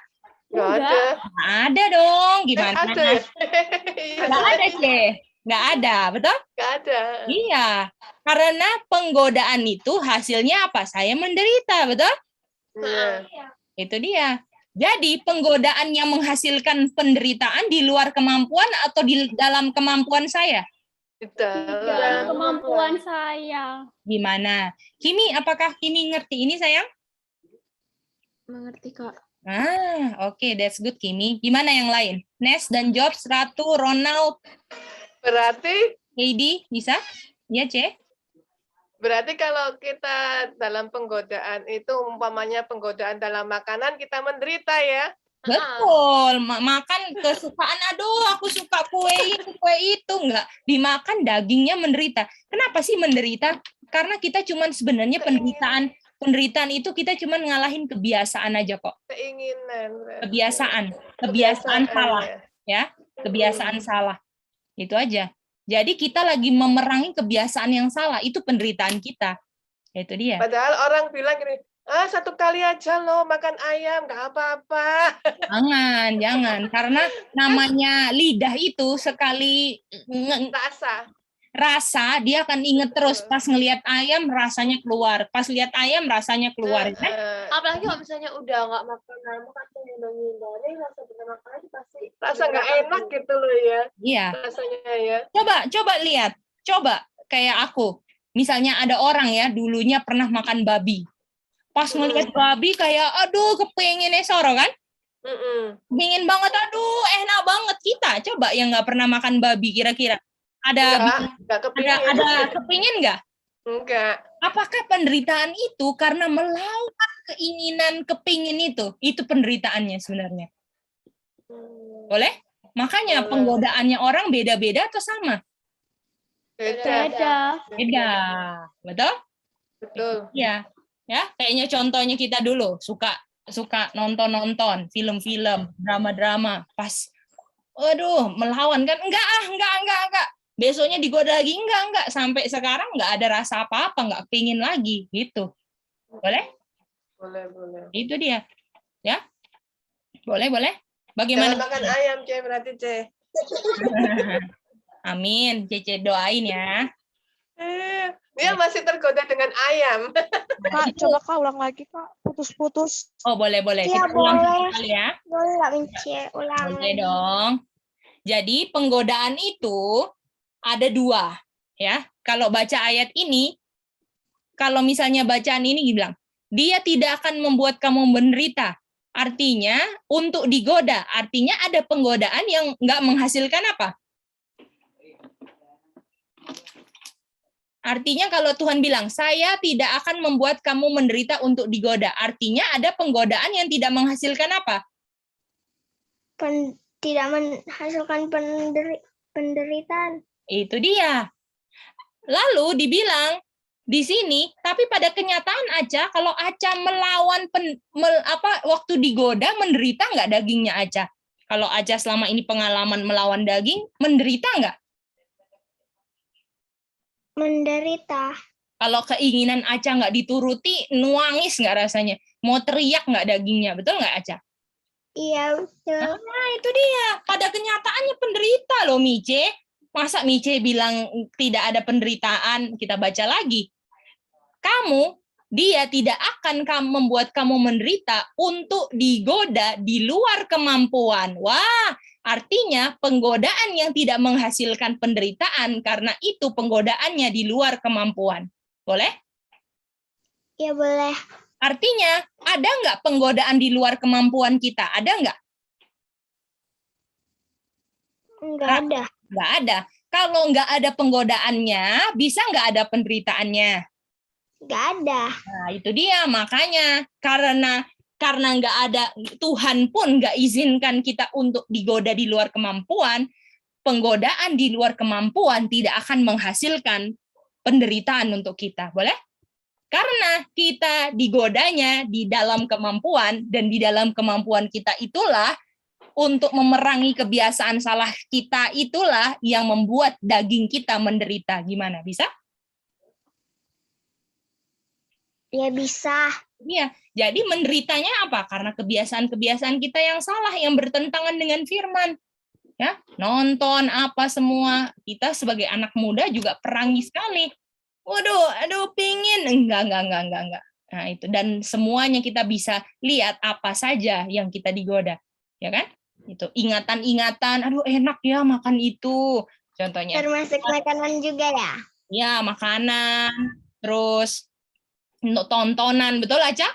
Nggak ada. Nggak ada dong. Gimana? Ada ya? Nggak ada, Ce. Nggak ada, betul? Nggak ada. Iya. Karena penggodaan itu hasilnya apa? Saya menderita, betul? Iya. Itu dia. Jadi penggodaan yang menghasilkan penderitaan di luar kemampuan atau di dalam kemampuan saya? Di Dalam dalam kemampuan saya. Gimana? Kimi, apakah Kimi ngerti ini, sayang? Mengerti, Kak. Oke, that's good, Kimi. Gimana yang lain? Nes dan Jobs, Ratu, Ronald, Berarti Heidi, bisa? Iya, Ce? berarti kalau kita dalam penggodaan itu umpamanya penggodaan dalam makanan kita menderita ya. Betul, makan kesukaan, aduh aku suka kue itu, enggak dimakan dagingnya menderita. Kenapa sih menderita? Karena kita cuman sebenarnya penderitaan itu kita cuman ngalahin kebiasaan aja kok. Keinginan. Kebiasaan salah ya, kebiasaan salah. Itu aja. Jadi kita lagi memerangi kebiasaan yang salah, itu penderitaan kita. Itu dia. Padahal orang bilang gini, satu kali aja loh makan ayam, nggak apa-apa. Jangan. Karena namanya lidah itu sekali rasa, dia akan inget terus. Pas ngelihat ayam, rasanya keluar. Pas lihat ayam, rasanya keluar. apalagi kalau misalnya udah nggak makan lama kan menghindari rasa pertama kali pasti Rasa nggak enak gitu loh ya. Iya. Rasanya ya. Coba lihat. Coba kayak aku. Misalnya ada orang ya, dulunya pernah makan babi. Pas ngelihat babi kayak, aduh kepengennya soro kan? Pengen banget, aduh enak banget kita. Coba yang nggak pernah makan babi, kira-kira ada kepingin nggak? Enggak. Apakah penderitaan itu karena melawan keinginan kepingin itu? Itu penderitaannya sebenarnya. Boleh? Makanya penggodaannya orang beda-beda atau sama? Beda. Betul? Betul. Iya. Ya, kayaknya contohnya kita dulu suka nonton film-film, drama-drama, pas aduh melawan kan, enggak. Besoknya digoda lagi, enggak, sampai sekarang enggak ada rasa apa-apa, enggak pingin lagi gitu. Boleh? Boleh. Itu dia. Ya? Boleh. Bagaimana? Jangan makan ayam, Ce, berarti, Ce. Amin, Cece doain ya. Dia masih tergoda dengan ayam. Kak, coba Kak ulang lagi, Kak. Putus-putus. Oh, boleh. Iya, Kita ulang boleh. satu kali ya. Boleh nggak ulang? Boleh dong. Jadi penggodaan itu ada 2 ya. Kalau baca ayat ini, kalau misalnya bacaan ini dibilang, dia tidak akan membuat kamu menderita. Artinya untuk digoda, artinya ada penggodaan yang nggak menghasilkan apa? Artinya kalau Tuhan bilang, saya tidak akan membuat kamu menderita untuk digoda. Artinya ada penggodaan yang tidak menghasilkan apa? Tidak menghasilkan penderitaan. Itu dia. Lalu dibilang di sini, tapi pada kenyataan Aca, kalau Aca melawan waktu digoda, menderita nggak dagingnya Aca? Kalau Aca selama ini pengalaman melawan daging, menderita nggak? Menderita. Kalau keinginan Aca nggak dituruti, nuangis nggak rasanya? Mau teriak nggak dagingnya? Betul nggak Aca? Iya, betul. Nah, itu dia. Pada kenyataannya penderita loh, Mice. Masa Mice bilang tidak ada penderitaan? Kita baca lagi. Kamu dia tidak akan membuat kamu menderita untuk digoda di luar kemampuan. Wah, artinya penggodaan yang tidak menghasilkan penderitaan karena itu penggodaannya di luar kemampuan. Boleh? Ya boleh. Artinya, ada nggak penggodaan di luar kemampuan kita? Ada nggak? Enggak ada. Nggak ada. Kalau nggak ada penggodaannya, bisa nggak ada penderitaannya? Enggak ada. Nah, itu dia. Makanya, karena nggak ada, Tuhan pun nggak izinkan kita untuk digoda di luar kemampuan, penggodaan di luar kemampuan tidak akan menghasilkan penderitaan untuk kita. Boleh? Karena kita digodanya di dalam kemampuan, dan di dalam kemampuan kita itulah untuk memerangi kebiasaan salah kita, itulah yang membuat daging kita menderita. Gimana? Bisa? Ya bisa. Iya. Jadi menderitanya apa? Karena kebiasaan-kebiasaan kita yang salah, yang bertentangan dengan firman. Ya, nonton apa semua. Kita sebagai anak muda juga perangi sekali. Waduh, aduh, pingin. Enggak. Nah, itu. Dan semuanya kita bisa lihat apa saja yang kita digoda. Ya kan? Itu ingatan-ingatan, aduh enak ya makan itu. Contohnya. Termasuk makanan juga ya? Ya, makanan. Terus untuk tontonan, betul Aca?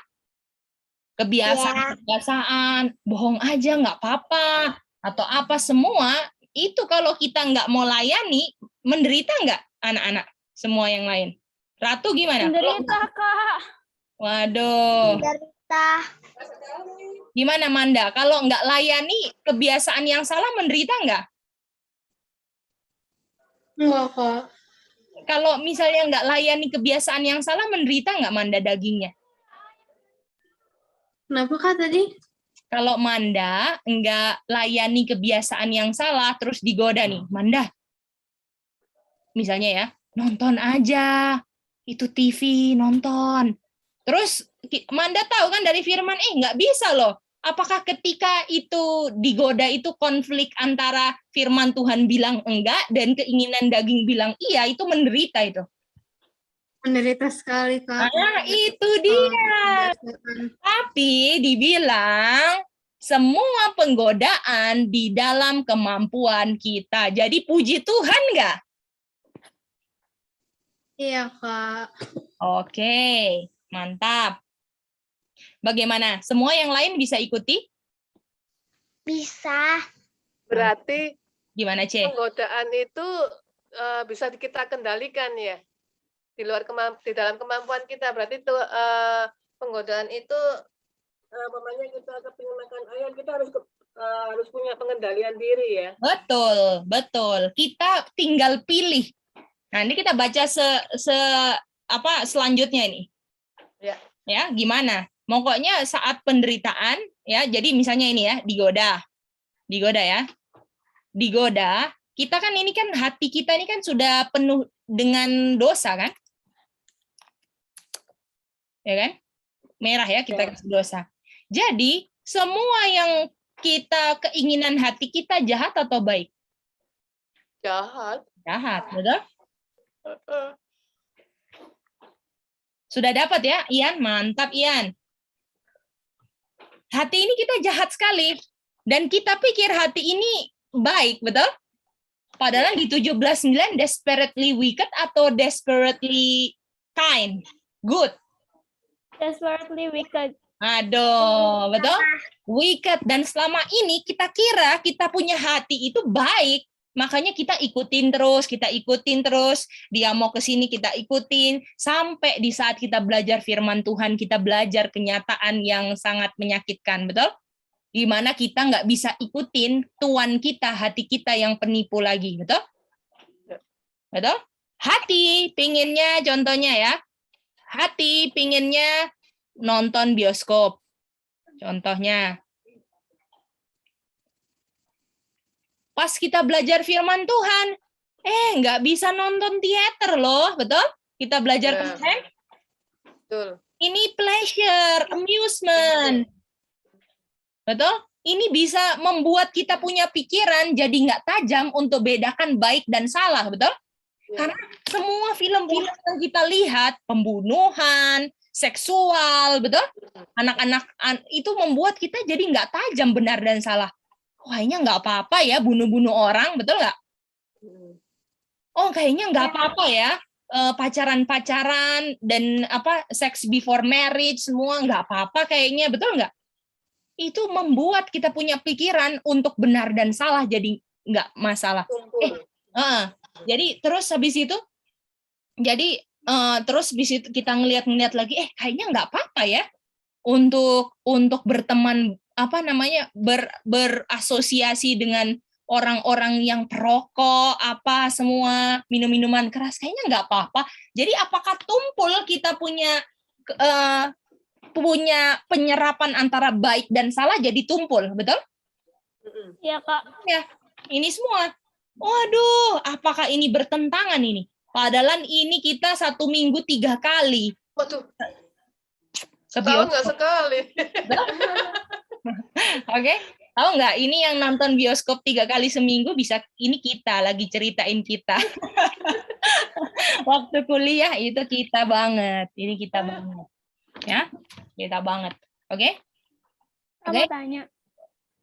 Kebiasaan, bohong aja nggak apa-apa. Atau apa semua, itu kalau kita nggak mau layani, menderita nggak anak-anak? Semua yang lain. Ratu gimana? Menderita, Kak. Waduh. Menderita. Gimana Manda? Kalau nggak layani kebiasaan yang salah, menderita nggak? Enggak, Kak. Kalau misalnya nggak layani kebiasaan yang salah, menderita nggak Manda dagingnya? Kenapa, Kak, tadi? Kalau Manda nggak layani kebiasaan yang salah, terus digoda nih, Manda. Misalnya ya, nonton aja, itu TV, nonton. Terus Manda tahu kan dari firman, nggak bisa loh. Apakah ketika itu digoda itu konflik antara firman Tuhan bilang enggak dan keinginan daging bilang iya, itu menderita itu. Menderita sekali, Kak. Nah, itu dia. Tapi dibilang semua penggodaan di dalam kemampuan kita. Jadi puji Tuhan nggak? Iya, Kak. Oke, mantap. Bagaimana? Semua yang lain bisa ikuti? Bisa. Berarti Gimana, Ce? penggodaan itu bisa kita kendalikan ya. Di dalam kemampuan kita. Berarti itu penggodaan itu namanya kita kepingin makan ayam, kita harus punya pengendalian diri ya. Betul, betul. Kita tinggal pilih. Nah, ini kita baca selanjutnya ini. Ya. Ya, gimana? Pokoknya saat penderitaan, ya. Jadi misalnya ini ya, digoda ya. Digoda, kita kan ini kan hati kita ini kan sudah penuh dengan dosa kan? Ya kan? Merah ya, kita kasih dosa. Jadi, semua yang keinginan hati kita jahat atau baik? Jahat. Jahat, betul? Sudah dapat ya, Ian? Mantap, Ian. Hati ini kita jahat sekali. Dan kita pikir hati ini baik, betul? Padahal di 17:9 desperately wicked atau desperately kind? Good. Desperately wicked. Aduh, betul? Wicked. Dan selama ini kita kira kita punya hati itu baik. Makanya kita ikutin terus. Dia mau ke sini kita ikutin. Sampai di saat kita belajar firman Tuhan, kita belajar kenyataan yang sangat menyakitkan, betul? Di mana kita nggak bisa ikutin Tuhan kita, hati kita yang penipu lagi, betul? Betul? Hati pinginnya, contohnya ya. Hati pinginnya nonton bioskop. Contohnya. Pas kita belajar firman Tuhan, nggak bisa nonton teater loh, betul? Kita belajar konten. Betul. Ini pleasure, amusement. Betul? Ini bisa membuat kita punya pikiran jadi nggak tajam untuk bedakan baik dan salah, betul? Karena semua film-film yang kita lihat, pembunuhan, seksual, betul? Anak-anak itu membuat kita jadi nggak tajam benar dan salah. Kayaknya nggak apa-apa ya bunuh-bunuh orang, betul nggak? Oh, kayaknya nggak apa-apa ya pacaran-pacaran dan sex before marriage semua nggak apa-apa kayaknya, betul nggak? Itu membuat kita punya pikiran untuk benar dan salah jadi nggak masalah. Jadi terus habis itu, terus habis itu kita ngeliat lagi, kayaknya nggak apa-apa ya untuk berteman berasosiasi dengan orang-orang yang perokok, semua minum-minuman keras, kayaknya nggak apa-apa. Jadi apakah tumpul kita punya penyerapan antara baik dan salah jadi tumpul, betul? Iya, Kak. Ya, ini semua. Waduh, apakah ini bertentangan ini? Padahal ini kita 1 minggu 3 kali. Waduh. Ke Tahu nggak bioskop. sekali. Oke, tahu nggak? Ini yang nonton bioskop 3 kali seminggu bisa. Ini kita lagi ceritain kita. Waktu kuliah itu kita banget. Ini kita banget, ya, kita banget. Oke? Aku Oke? tanya.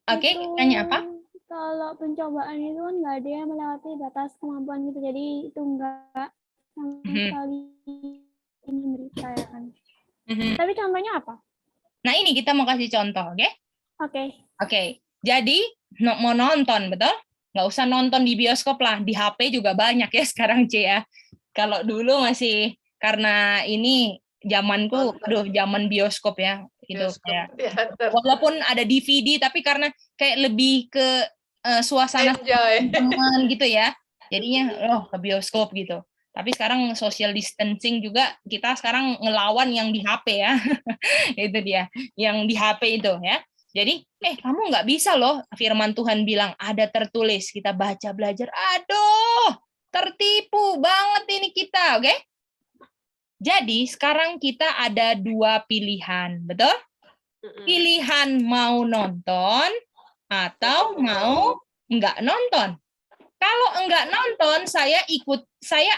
Oke, Itu tanya apa? Kalau pencobaan itu kan nggak ada yang melewati batas kemampuan gitu, jadi itu nggak sama sekali ini berita ya kan. Tapi contohnya apa? Nah, ini kita mau kasih contoh, oke? Oke. Jadi mau nonton, betul? Nggak usah nonton di bioskop lah, di HP juga banyak ya sekarang, C ya. Kalau dulu masih karena ini zamanku, zaman bioskop ya, itu kayak walaupun ada DVD, tapi karena kayak lebih ke suasana teman gitu ya, jadinya ke bioskop gitu. Tapi sekarang social distancing juga, kita sekarang ngelawan yang di HP ya. Itu dia, yang di HP itu ya. Jadi, kamu nggak bisa loh, firman Tuhan bilang, ada tertulis, kita baca, belajar, aduh, tertipu banget ini kita, oke? Jadi, sekarang kita ada 2 pilihan, betul? Pilihan mau nonton, atau mau nggak nonton. Kalau enggak nonton, saya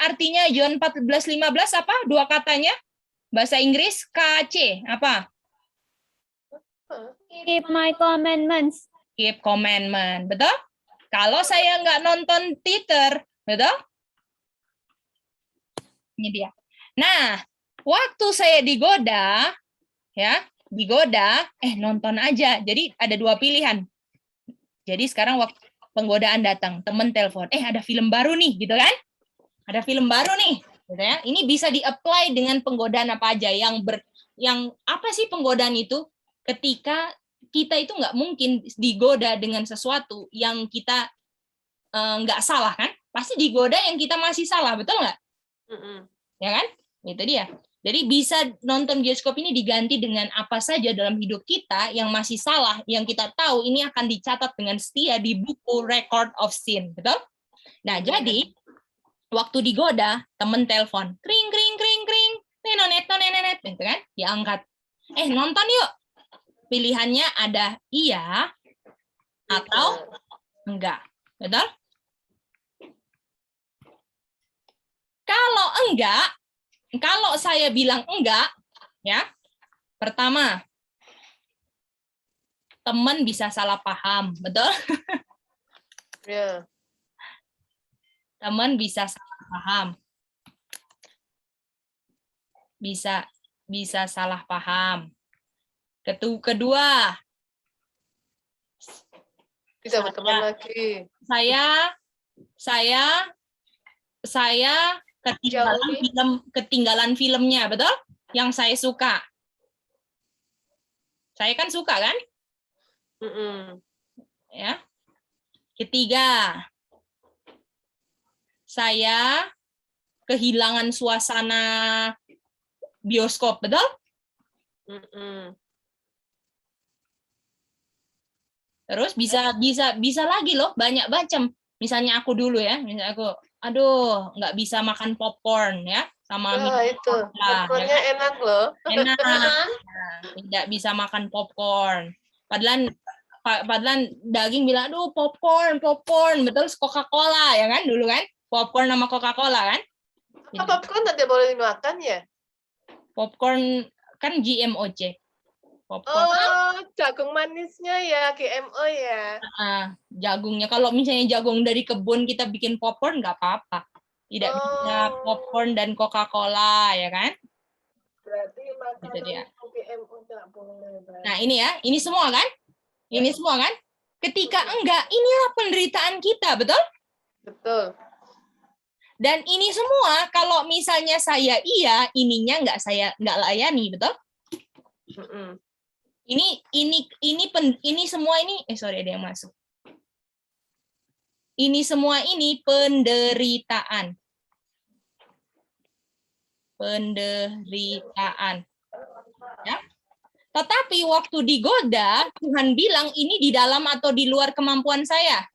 artinya John 14:15 apa? 2 katanya? Bahasa Inggris, KC, apa? Keep my commandments. Keep commandment, betul? Kalau saya nggak nonton theater, betul? Ini dia. Nah, waktu saya digoda, nonton aja. Jadi ada 2 pilihan. Jadi sekarang waktu penggodaan datang, temen telepon, ada film baru nih, gitu kan? Ada film baru nih, gitu ya. Ini bisa di-apply dengan penggodaan apa aja yang apa sih penggodaan itu? Ketika kita itu nggak mungkin digoda dengan sesuatu yang kita nggak salah kan? Pasti digoda yang kita masih salah, betul nggak? Ya kan? Itu dia. Jadi bisa nonton bioskop ini diganti dengan apa saja dalam hidup kita yang masih salah, yang kita tahu ini akan dicatat dengan setia di buku record of sin, betul? Nah, jadi waktu digoda, temen telepon, kring kring kring kring, nenonet, gitu kan? Diangkat. Nonton yuk. Pilihannya ada iya atau enggak, betul? Kalau enggak, kalau saya bilang enggak, ya, pertama, teman bisa salah paham, betul? Ya. Teman bisa salah paham. Bisa salah paham. Kedua, Bisa berteman lagi. Saya ketinggalan filmnya, betul? Yang saya suka. Saya kan suka kan? Ya. Ketiga, saya kehilangan suasana bioskop, betul? Terus bisa lagi loh, banyak macam. Misalnya aku dulu ya, misalnya aku, aduh, nggak bisa makan popcorn ya, sama itu popcornnya ya, enak loh. Enak. Nah, tidak bisa makan popcorn. Padahal daging bilang, aduh popcorn, betul? Coca-Cola ya kan dulu kan? Popcorn sama Coca-Cola kan? Popcorn tidak boleh dimakan ya? Popcorn Kan GMOC. Popcorn. Oh, jagung manisnya ya, GMO ya. Jagungnya. Kalau misalnya jagung dari kebun kita bikin popcorn nggak apa-apa. Tidak bisa popcorn dan Coca-Cola, ya kan? Berarti Itu dia. makanan GMO nggak boleh. Nah ini ya, ini semua kan? Ini semua kan? Ketika enggak, inilah penderitaan kita, betul? Betul. Dan ini semua kalau misalnya saya iya, ininya nggak layani, betul? Ini semua ini sorry ada yang masuk. Ini semua ini penderitaan. Penderitaan. Ya. Tetapi waktu digoda, Tuhan bilang ini di dalam atau di luar kemampuan saya?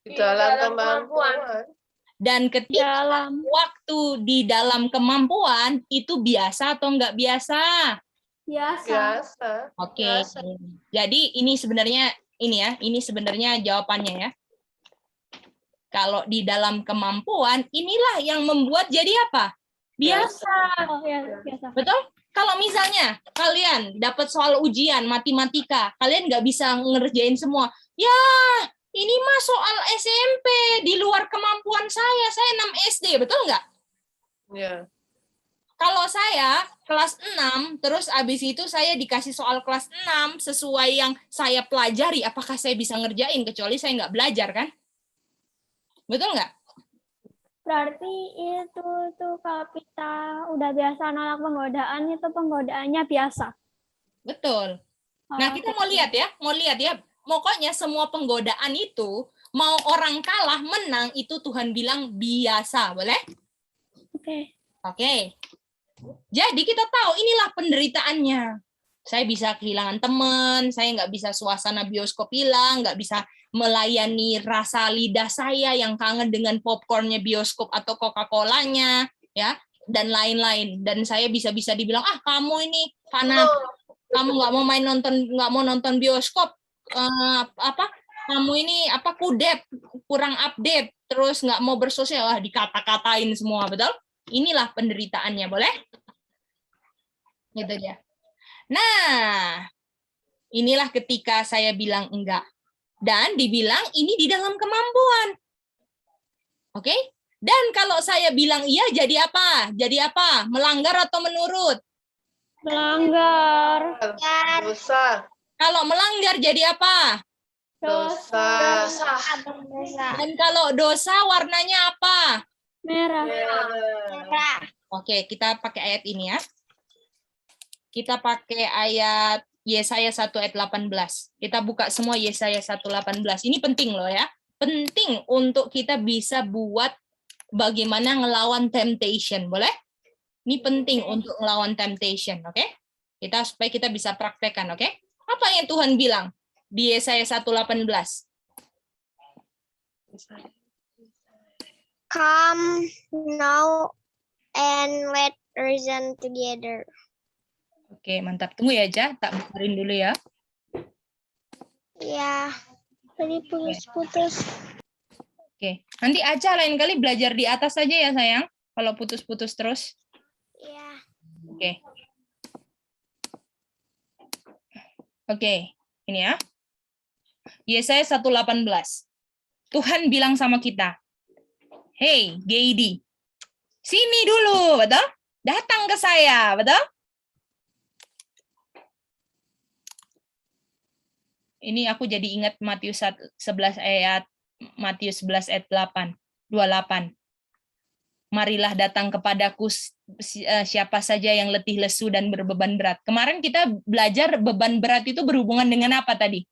Di dalam kemampuan. Dan ketika waktu di dalam kemampuan, itu biasa atau enggak biasa? Biasa. Oke. Jadi ini sebenarnya ini sebenarnya jawabannya ya. Kalau di dalam kemampuan, inilah yang membuat jadi apa? Biasa. Oh ya, biasa. Betul? Kalau misalnya kalian dapat soal ujian matematika, kalian nggak bisa ngerjain semua. Ya, ini mah soal SMP, di luar kemampuan saya 6 SD, betul nggak? Ya. Kalau saya kelas 6, terus abis itu saya dikasih soal kelas 6 sesuai yang saya pelajari, apakah saya bisa ngerjain, kecuali saya nggak belajar, kan? Betul nggak? Berarti itu tuh kalau kita udah biasa nolak penggodaan, itu penggodaannya biasa. Betul. Nah, kita mau lihat ya. Pokoknya semua penggodaan itu, mau orang kalah, menang, itu Tuhan bilang biasa. Boleh? Oke. Jadi kita tahu inilah penderitaannya. Saya bisa kehilangan teman, saya nggak bisa suasana bioskop hilang, nggak bisa melayani rasa lidah saya yang kangen dengan popcornnya bioskop atau Coca-Colanya, ya, dan lain-lain. Dan saya bisa dibilang, kamu ini fanatik, kamu nggak mau nonton bioskop, kamu ini kudep, kurang update, terus nggak mau bersosial, dikata-katain semua, betul? Inilah penderitaannya, boleh? Gitu dia. Nah, inilah ketika saya bilang enggak. Dan dibilang ini di dalam kemampuan. Oke? Dan kalau saya bilang iya, jadi apa? Jadi apa? Melanggar atau menurut? Melanggar. Dosa. Kalau melanggar jadi apa? Dosa. Dan kalau dosa warnanya apa? Merah. Oke, kita pakai ayat ini ya. Kita pakai ayat Yesaya 1 ayat 18. Kita buka semua Yesaya 1:18. Ini penting loh ya. Penting untuk kita bisa buat bagaimana ngelawan temptation, boleh? Ini penting untuk ngelawan temptation, oke? Supaya kita bisa praktekkan, oke? Apa yang Tuhan bilang di Yesaya 1:18? Come now and let reason together. Oke, mantap. Tunggu ya, Ja. Tak bukarin dulu ya. Ya, tadi putus-putus. Oke, nanti Aca lain kali belajar di atas saja ya, sayang. Kalau putus-putus terus. Iya. Oke, ini ya. Yesaya 1:18. Tuhan bilang sama kita, hey, Geidi, sini dulu, betul? Datang ke saya, betul? Ini aku jadi ingat Matius 11 ayat 28. Marilah datang kepadaku siapa saja yang letih lesu dan berbeban berat. Kemarin kita belajar beban berat itu berhubungan dengan apa tadi?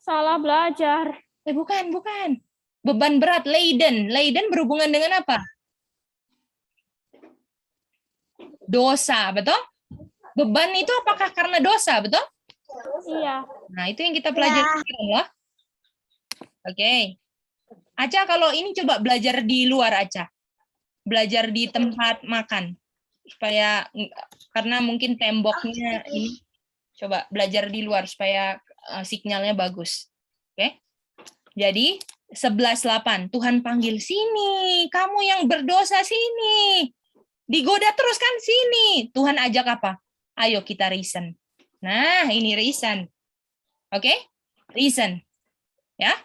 Salah belajar. Bukan. Beban berat, laden. Laden berhubungan dengan apa? Dosa, betul? Beban itu apakah karena dosa, betul? Iya. Nah, itu yang kita pelajari sekarang loh. Oke. Aca, kalau ini coba belajar di luar, Aca. Belajar di tempat makan. Karena mungkin temboknya ini. Coba belajar di luar supaya sinyalnya bagus. Oke. Jadi, 11:8. Tuhan panggil, sini. Kamu yang berdosa, sini. Digoda terus kan, sini. Tuhan ajak apa? Ayo kita reason. Nah, ini reason. Oke? Reason. Ya.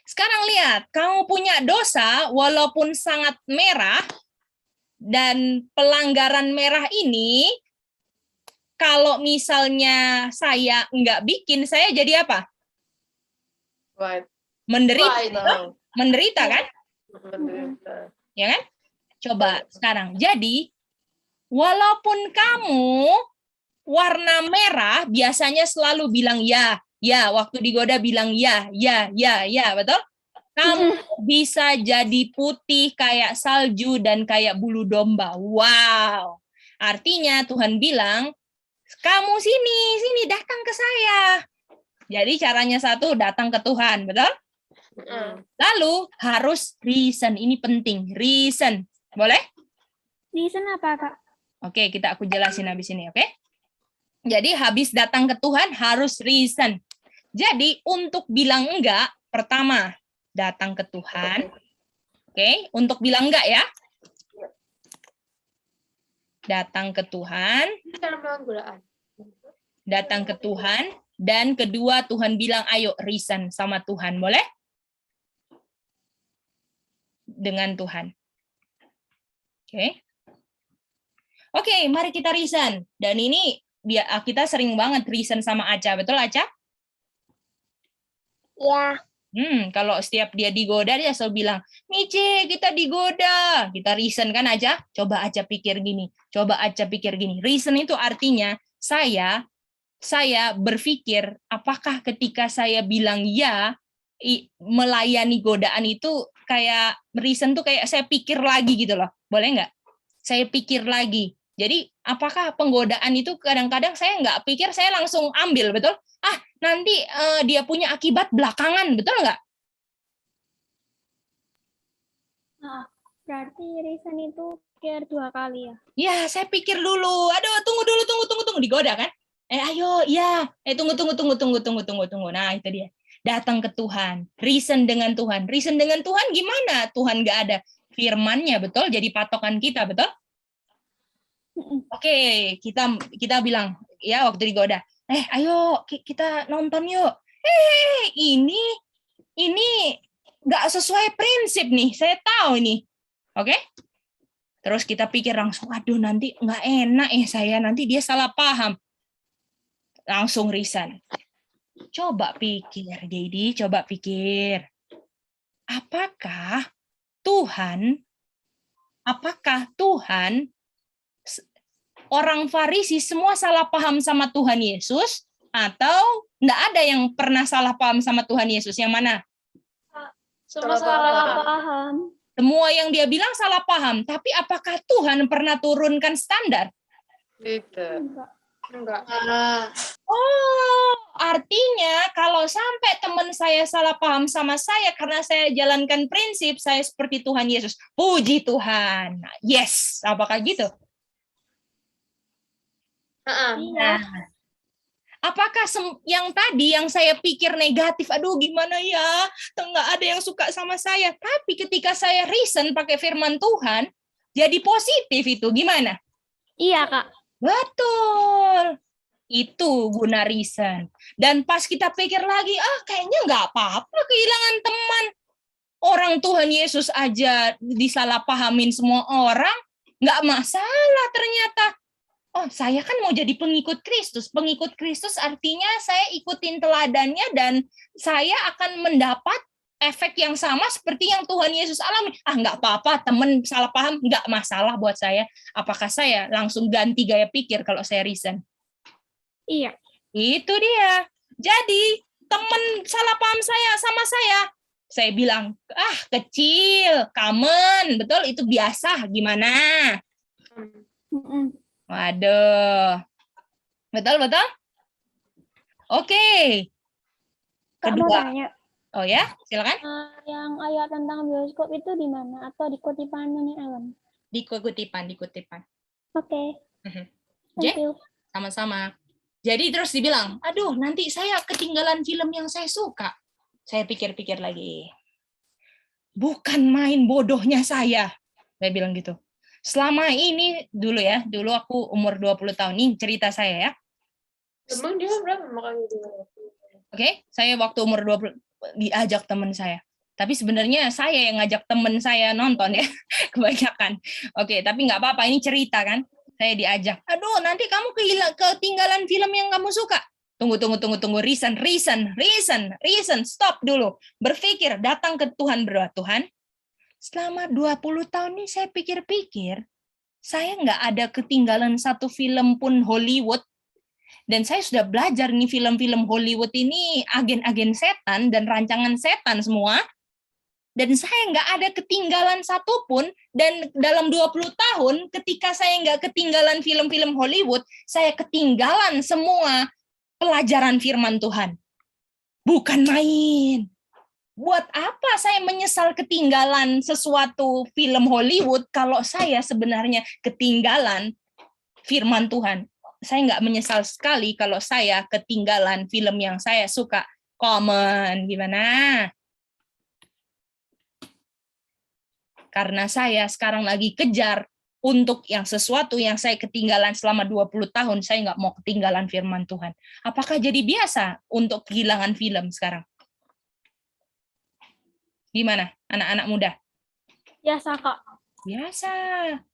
Sekarang lihat, kamu punya dosa walaupun sangat merah, dan pelanggaran merah ini, kalau misalnya saya nggak bikin, saya jadi apa? Right. Menderita. Right. Menderita kan? Menderita. Ya kan? Coba sekarang. Jadi, walaupun kamu warna merah, biasanya selalu bilang ya, waktu digoda bilang ya, betul? Kamu bisa jadi putih kayak salju dan kayak bulu domba. Wow. Artinya Tuhan bilang, kamu sini datang ke saya. Jadi caranya satu, datang ke Tuhan, betul? Lalu harus reason, ini penting, reason. Boleh? Reason apa, Kak? Oke, aku jelasin habis ini, oke? Jadi habis datang ke Tuhan harus reason. Jadi untuk bilang enggak, pertama, datang ke Tuhan. Oke, untuk bilang enggak ya. Datang ke Tuhan. Datang ke Tuhan. Dan kedua, Tuhan bilang, ayo reason sama Tuhan. Boleh? Dengan Tuhan. Oke, mari kita reason. Dan ini kita sering banget reason sama Aca. Betul, Aca? Ya. Kalau setiap dia digoda, dia selalu bilang, Mice, kita digoda. Kita reason kan aja. Coba aja pikir gini. Reason itu artinya saya berpikir, apakah ketika saya bilang ya, melayani godaan itu kayak reason tuh kayak saya pikir lagi gitu loh. Boleh nggak? Saya pikir lagi. Jadi apakah penggodaan itu kadang-kadang saya nggak pikir, saya langsung ambil, betul? Nanti dia punya akibat belakangan, betul nggak? Nah, berarti reason itu pikir 2 kali ya? Ya, saya pikir dulu. Aduh, tunggu dulu, digoda kan? Ayo, ya. Tunggu. Nah, itu dia. Datang ke Tuhan. Reason dengan Tuhan. Reason dengan Tuhan gimana? Tuhan nggak ada firman-Nya, betul? Jadi patokan kita, betul? Oke, kita bilang, ya waktu digoda. Ayo kita nonton yuk. Ini nggak sesuai prinsip nih. Saya tahu ini. Oke? Terus kita pikir langsung, aduh nanti nggak enak saya, nanti dia salah paham. Langsung reason. Coba pikir, Dedi, Apakah Tuhan orang Farisi semua salah paham sama Tuhan Yesus, atau enggak ada yang pernah salah paham sama Tuhan Yesus? Yang mana? Semua salah paham. Semua yang dia bilang salah paham, tapi apakah Tuhan pernah turunkan standar? Enggak. Oh, artinya kalau sampai teman saya salah paham sama saya karena saya jalankan prinsip saya seperti Tuhan Yesus. Puji Tuhan. Yes, apakah gitu? Nah, apakah yang tadi yang saya pikir negatif, aduh gimana ya, nggak ada yang suka sama saya. Tapi ketika saya reason pakai firman Tuhan, jadi positif itu, gimana? Iya, Kak. Betul. Itu guna reason. Dan pas kita pikir lagi, kayaknya nggak apa-apa kehilangan teman. Orang Tuhan Yesus aja disalahpahamin semua orang, nggak masalah ternyata. Oh, saya kan mau jadi pengikut Kristus. Pengikut Kristus artinya saya ikutin teladannya dan saya akan mendapat efek yang sama seperti yang Tuhan Yesus alami. Nggak apa-apa, teman salah paham, nggak masalah buat saya. Apakah saya langsung ganti gaya pikir kalau saya reason? Iya. Itu dia. Jadi, teman salah paham sama saya bilang, kecil, common, betul, itu biasa, gimana? Waduh. Betul? Oke. Kak mau Kedua. tanya. Oh ya, silakan. Yang ayat tentang bioskop itu di mana? Atau di kutipannya nih, Ellen? Di kutipan. Oke. Thank you. Sama-sama. Jadi terus dibilang, aduh nanti saya ketinggalan film yang saya suka. Saya pikir-pikir lagi. Bukan main bodohnya saya bilang gitu. Selama ini dulu aku umur 20 tahun. Ini cerita saya ya. Emang dia berapa makanya dia? Oke, saya waktu umur 20 diajak teman saya. Tapi sebenarnya saya yang ngajak teman saya nonton ya, kebanyakan. Oke, tapi nggak apa-apa, ini cerita kan. Saya diajak. Aduh, nanti kamu ketinggalan film yang kamu suka. Tunggu. Reason. Stop dulu. Berpikir, datang ke Tuhan, berdoa. Tuhan, selama 20 tahun ini saya pikir-pikir, saya nggak ada ketinggalan satu film pun Hollywood. Dan saya sudah belajar nih film-film Hollywood ini agen-agen setan dan rancangan setan semua. Dan saya nggak ada ketinggalan satupun. Dan dalam 20 tahun, ketika saya nggak ketinggalan film-film Hollywood, saya ketinggalan semua pelajaran firman Tuhan. Bukan main. Buat apa saya menyesal ketinggalan sesuatu film Hollywood kalau saya sebenarnya ketinggalan firman Tuhan? Saya nggak menyesal sekali kalau saya ketinggalan film yang saya suka. Komen, gimana? Karena saya sekarang lagi kejar untuk yang sesuatu yang saya ketinggalan selama 20 tahun, saya nggak mau ketinggalan firman Tuhan. Apakah jadi biasa untuk kehilangan film sekarang? Gimana, anak-anak muda? Biasa, Kak. Biasa.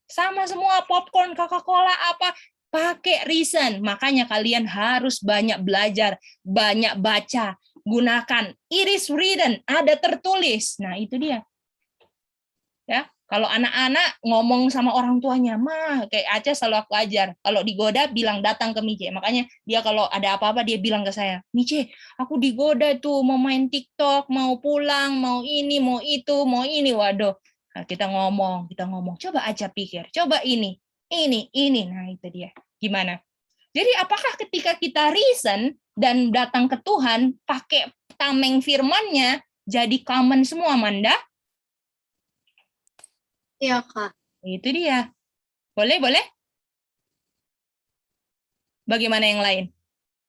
Sama semua, popcorn, Coca-Cola, apa, pakai reason. Makanya kalian harus banyak belajar, banyak baca, gunakan. It is written, ada tertulis. Nah, itu dia. Ya, kalau anak-anak ngomong sama orang tuanya, mah kayak Aca selalu aku ajar. Kalau digoda bilang datang ke Mice. Makanya dia kalau ada apa-apa dia bilang ke saya, Mice, aku digoda tuh mau main TikTok, mau pulang, mau ini, mau itu, mau ini. Waduh. Nah, kita ngomong. Coba Aca pikir, coba ini. Nah, itu dia. Gimana? Jadi apakah ketika kita reason dan datang ke Tuhan pakai tameng firman-Nya jadi common semua, Manda? Iya, Kak. Itu dia. Boleh? Bagaimana yang lain?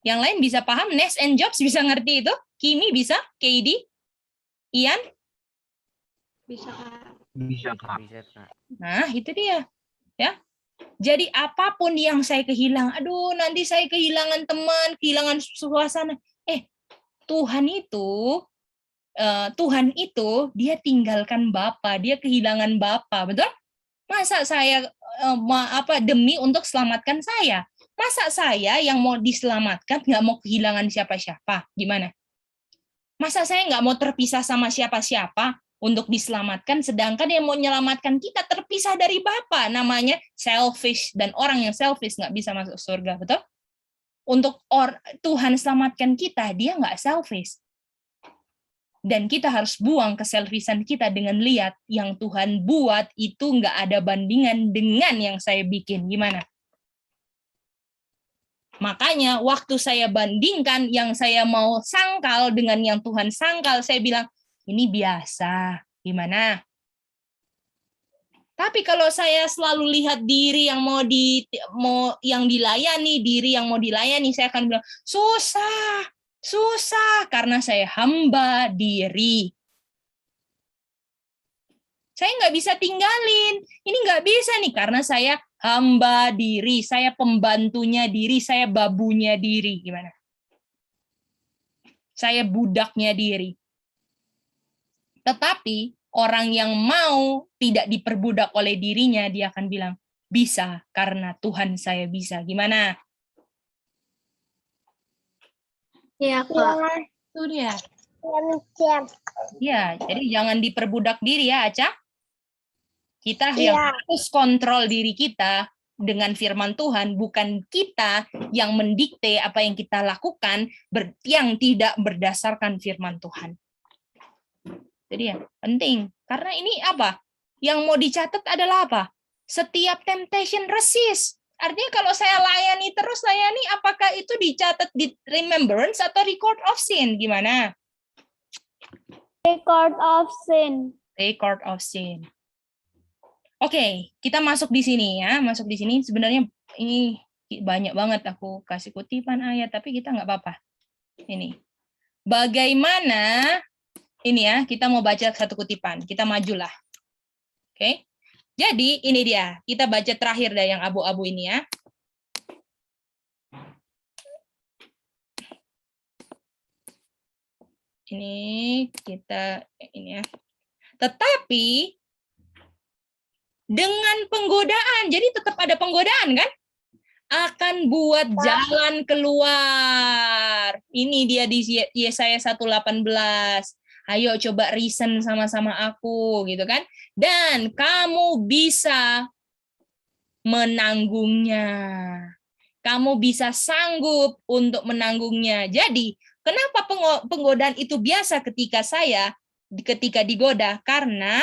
Yang lain bisa paham? Nest and Jobs bisa ngerti itu? Kimi bisa? KD? Ian? Bisa, Kak. Bisa, Kak. Bisa, Kak. Nah, itu dia. Ya. Jadi apapun yang saya kehilangan, aduh nanti saya kehilangan teman, kehilangan suasana. Tuhan itu dia tinggalkan Bapa, dia kehilangan Bapa, betul? Masa saya demi untuk selamatkan saya? Masa saya yang mau diselamatkan nggak mau kehilangan siapa-siapa? Gimana? Masa saya nggak mau terpisah sama siapa-siapa untuk diselamatkan, sedangkan yang mau menyelamatkan kita terpisah dari Bapa, namanya selfish, dan orang yang selfish nggak bisa masuk surga, betul? Untuk Tuhan selamatkan kita, dia nggak selfish. Dan kita harus buang keselfishan kita dengan lihat yang Tuhan buat itu nggak ada bandingan dengan yang saya bikin. Gimana? Makanya waktu saya bandingkan yang saya mau sangkal dengan yang Tuhan sangkal, saya bilang, ini biasa. Gimana? Tapi kalau saya selalu lihat diri yang yang dilayani, diri yang mau dilayani, saya akan bilang, susah karena saya hamba diri. Saya nggak bisa tinggalin. Ini nggak bisa nih karena saya hamba diri, saya pembantunya diri, saya babunya diri. Gimana? Saya budaknya diri. Tetapi orang yang mau tidak diperbudak oleh dirinya, dia akan bilang, bisa karena Tuhan saya bisa. Gimana? Iya, Kak. Itu dia. Ya, jadi jangan diperbudak diri ya, Aca. Kita yang harus kontrol diri kita dengan firman Tuhan, bukan kita yang mendikte apa yang kita lakukan yang tidak berdasarkan firman Tuhan. Jadi ya, penting. Karena ini apa? Yang mau dicatat adalah apa? Setiap temptation resist. Artinya kalau saya layani, apakah itu dicatat di remembrance atau record of sin? Gimana? Record of sin. Record of sin. Oke, kita masuk di sini ya. Masuk di sini sebenarnya ini banyak banget aku kasih kutipan ayat, tapi kita nggak apa-apa. Ini. Bagaimana ini ya, kita mau baca satu kutipan. Kita majulah. Oke. Jadi ini dia, kita baca terakhir dah yang abu-abu ini ya. Ini kita ini ya. Tetapi dengan penggodaan, jadi tetap ada penggodaan kan? Akan buat jalan keluar. Ini dia di Yesaya 1:18. Ayo coba reason sama-sama aku gitu kan. Dan kamu bisa menanggungnya. Kamu bisa sanggup untuk menanggungnya. Jadi, kenapa penggodaan itu biasa ketika digoda? Karena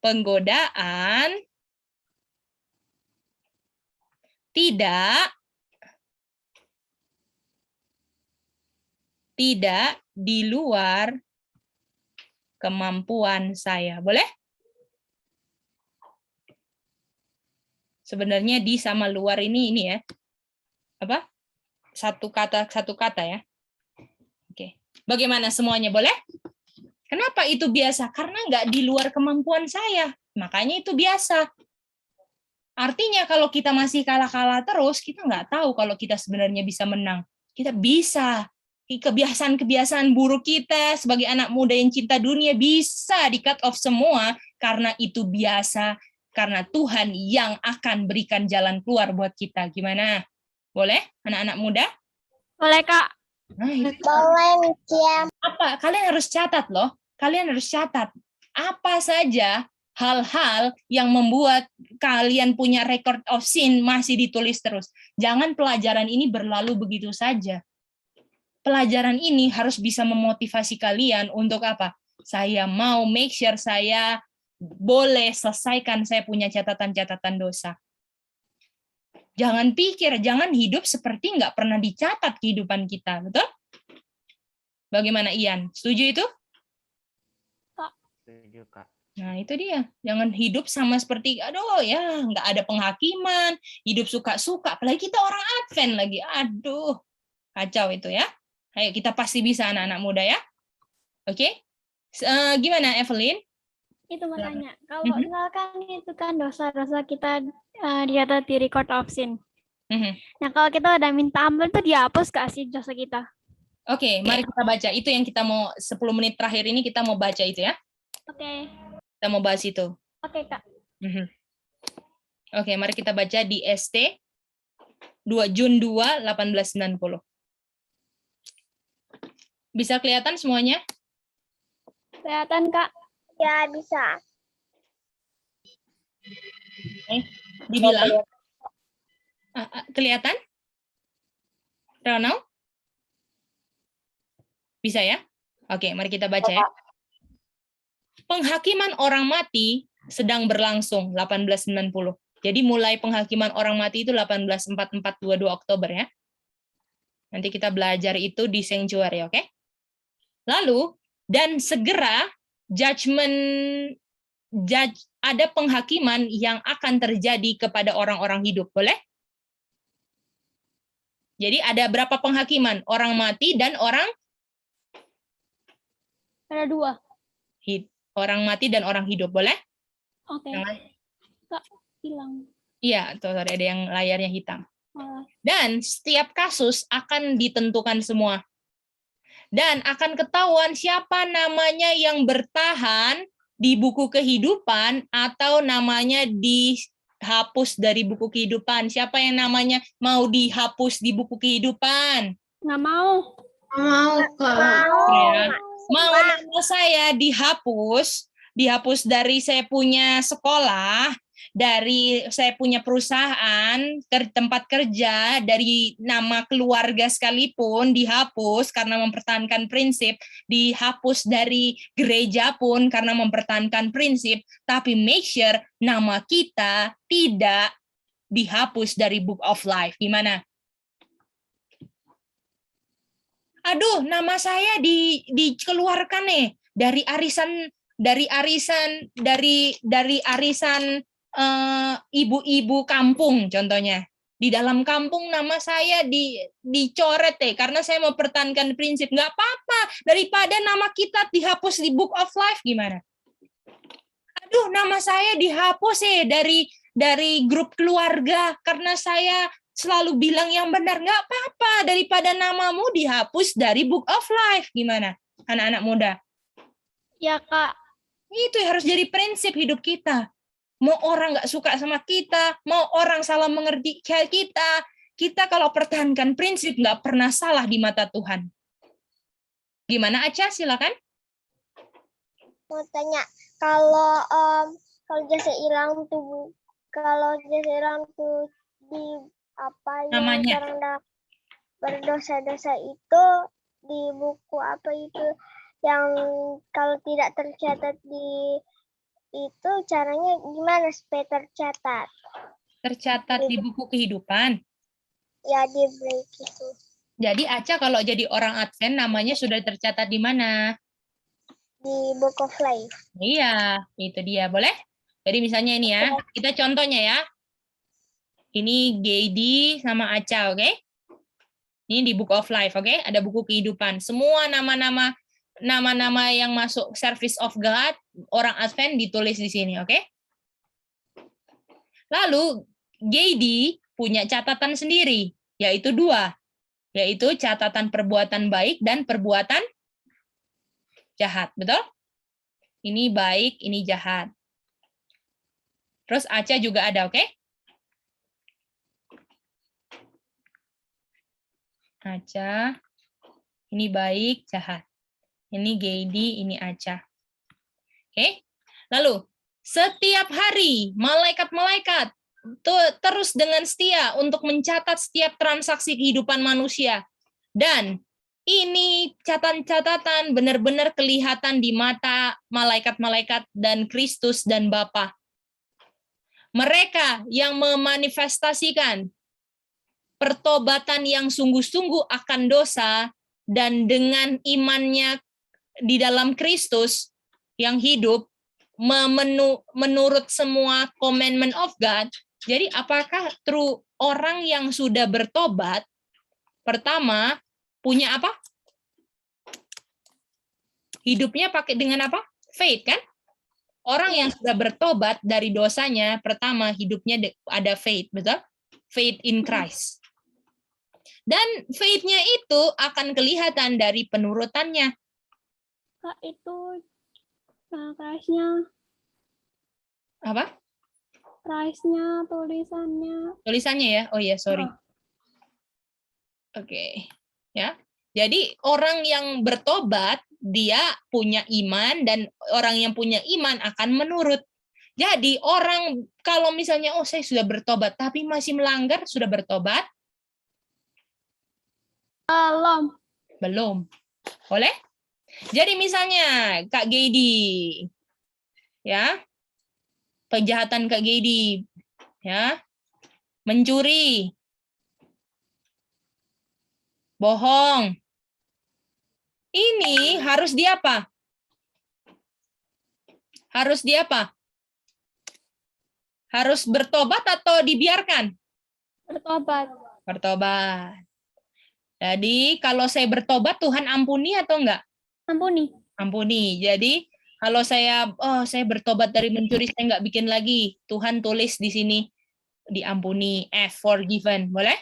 penggodaan tidak di luar kemampuan saya. Boleh? Sebenarnya di sama luar ini ya. Apa? Satu kata ya. Oke. Bagaimana semuanya? Boleh? Kenapa itu biasa? Karena nggak di luar kemampuan saya. Makanya itu biasa. Artinya kalau kita masih kalah-kalah terus, kita nggak tahu kalau kita sebenarnya bisa menang. Kita bisa. Kebiasaan-kebiasaan buruk kita sebagai anak muda yang cinta dunia bisa di-cut off semua karena itu biasa. Karena Tuhan yang akan berikan jalan keluar buat kita. Gimana? Boleh, anak-anak muda? Boleh, Kak. Nah, itu. Boleh, Ciam. Apa? Kalian harus catat loh. Kalian harus catat. Apa saja hal-hal yang membuat kalian punya record of sin masih ditulis terus. Jangan pelajaran ini berlalu begitu saja. Pelajaran ini harus bisa memotivasi kalian untuk apa? Saya mau make sure saya boleh selesaikan saya punya catatan-catatan dosa. Jangan pikir, jangan hidup seperti nggak pernah dicatat kehidupan kita, betul? Bagaimana Ian? Setuju itu? Setuju, Kak. Nah itu dia, jangan hidup sama seperti, aduh ya nggak ada penghakiman, hidup suka-suka, apalagi kita orang Advent lagi, aduh kacau itu ya. Ayo kita pasti bisa anak-anak muda ya. Oke? Gimana Evelyn? Itu makanya, kalau misalkan itu kan dosa-dosa kita dicatat di record of sin. Nah, kalau kita udah minta ampun tuh dihapus gak sih dosa kita? Oke, mari kita baca. Itu yang kita mau 10 menit terakhir ini kita mau baca itu ya. Oke. Kita mau bahas itu. Oke, Kak. Oke, mari kita baca di ST 2 Jun 2 1890. Bisa kelihatan semuanya? Kelihatan, Kak. Ya, bisa. Dibilang. Kelihatan? Ronald? Bisa ya? Oke, mari kita baca ya. Penghakiman orang mati sedang berlangsung 1890. Jadi mulai penghakiman orang mati itu 1844-22 Oktober ya. Nanti kita belajar itu di sanctuary, oke? Lalu, dan segera ada penghakiman yang akan terjadi kepada orang-orang hidup, boleh? Jadi ada berapa penghakiman? Orang mati dan orang? Ada 2. Orang mati dan orang hidup, boleh? Oke. Kak, hilang. Iya, sorry, ada yang layarnya hitam. Malah. Dan setiap kasus akan ditentukan semua. Dan akan ketahuan siapa namanya yang bertahan di buku kehidupan atau namanya dihapus dari buku kehidupan. Siapa yang namanya mau dihapus di buku kehidupan? Nggak mau. Nggak mau, Kak. Ya. Mau nama saya dihapus dari saya punya sekolah, dari saya punya perusahaan, tempat kerja, dari nama keluarga sekalipun dihapus karena mempertahankan prinsip, dihapus dari gereja pun karena mempertahankan prinsip, tapi make sure nama kita tidak dihapus dari Book of Life. Gimana? Aduh, nama saya dikeluarkan nih dari arisan ibu-ibu kampung contohnya. Di dalam kampung nama saya dicoret karena saya mau pertahankan prinsip. Nggak apa-apa, daripada nama kita dihapus di Book of Life, gimana? Duh, nama saya dihapus dari grup keluarga karena saya selalu bilang yang benar. Nggak apa-apa, daripada namamu dihapus dari Book of Life. Gimana, anak-anak muda? Ya, Kak. Itu harus jadi prinsip hidup kita. Mau orang nggak suka sama kita, mau orang salah mengerti kita kalau pertahankan prinsip nggak pernah salah di mata Tuhan. Gimana, Aca? Silakan. Mau tanya, kalau jasa hilang tuh di apa yang Namanya. karena berdosa-dosa itu di buku apa itu yang kalau tidak tercatat di itu caranya gimana supaya tercatat? Tercatat di buku kehidupan. Ya, di break itu. Jadi Aca kalau jadi orang Advent namanya sudah tercatat di mana? Di Book of Life. Iya, itu dia. Boleh? Jadi misalnya ini ya, kita contohnya ya. Ini Gedi sama Aca, oke? Ini di Book of Life, oke? Ada buku kehidupan. Semua nama-nama yang masuk Service of God, orang Advent ditulis di sini, oke? Lalu Gedi punya catatan sendiri, yaitu 2. Yaitu catatan perbuatan baik dan perbuatan jahat, betul? Ini baik, ini jahat. Terus Aca juga ada, oke? Aca, ini baik, jahat. Ini Gedi, ini Aca. Oke? Lalu, setiap hari malaikat-malaikat terus dengan setia untuk mencatat setiap transaksi kehidupan manusia. Dan ini catatan-catatan benar-benar kelihatan di mata malaikat-malaikat dan Kristus dan Bapa. Mereka yang memanifestasikan pertobatan yang sungguh-sungguh akan dosa dan dengan imannya di dalam Kristus yang hidup menurut semua commandment of God. Jadi apakah true orang yang sudah bertobat pertama punya apa? Hidupnya pakai dengan apa? Faith, kan? Orang yang sudah bertobat dari dosanya, pertama hidupnya ada faith, betul? Faith in Christ. Dan faith-nya itu akan kelihatan dari penurutannya. Kak, itu price-nya. Apa? Price-nya, tulisannya. Tulisannya ya? Oh iya, sorry. Oke. Ya. Jadi orang yang bertobat, dia punya iman, dan orang yang punya iman akan menurut. Jadi orang kalau misalnya, oh saya sudah bertobat, tapi masih melanggar, sudah bertobat? Belum. Belum. Boleh? Jadi misalnya Kak Gedi, ya, kejahatan Kak Gedi, ya, mencuri, bohong, ini harus di apa? Harus di apa? Harus bertobat atau dibiarkan? Bertobat. Bertobat. Jadi kalau saya bertobat, Tuhan ampuni atau enggak? Ampuni. Ampuni. Jadi kalau saya bertobat dari mencuri, saya enggak bikin lagi. Tuhan tulis di sini diampuni, forgiven. Boleh?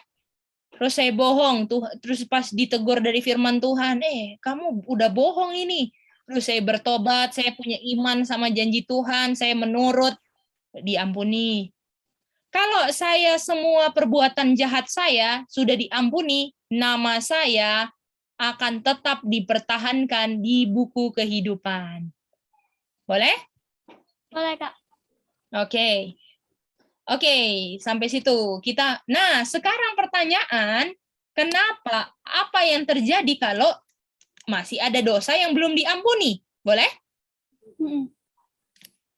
Terus saya bohong, terus pas ditegur dari firman Tuhan, kamu udah bohong ini. Terus saya bertobat, saya punya iman sama janji Tuhan, saya menurut, diampuni. Kalau saya semua perbuatan jahat saya sudah diampuni, nama saya akan tetap dipertahankan di buku kehidupan. Boleh? Boleh, Kak. Oke. Oke, sampai situ. Nah, sekarang pertanyaan, kenapa? Apa yang terjadi kalau masih ada dosa yang belum diampuni? Boleh?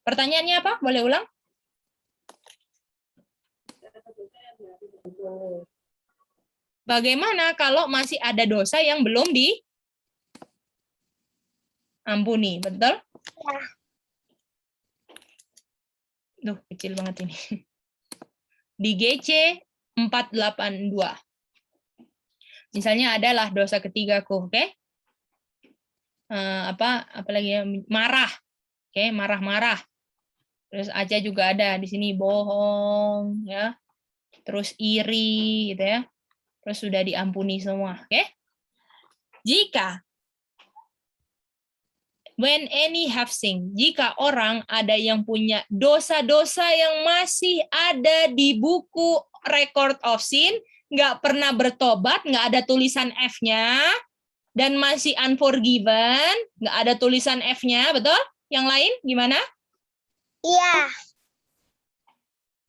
Pertanyaannya apa? Boleh ulang? Bagaimana kalau masih ada dosa yang belum diampuni? Betul? Ya. Duh, kecil banget ini. Di GC 482. Misalnya adalah dosa ketigaku, oke? Apa lagi ya? Marah. Oke, marah-marah. Terus Aca juga ada di sini bohong, ya. Terus iri, gitu ya. Terus sudah diampuni semua, oke? Jika when any have sinned, jika orang ada yang punya dosa-dosa yang masih ada di buku record of sin, nggak pernah bertobat, nggak ada tulisan F-nya, dan masih unforgiven, nggak ada tulisan F-nya, betul? Yang lain gimana? Iya.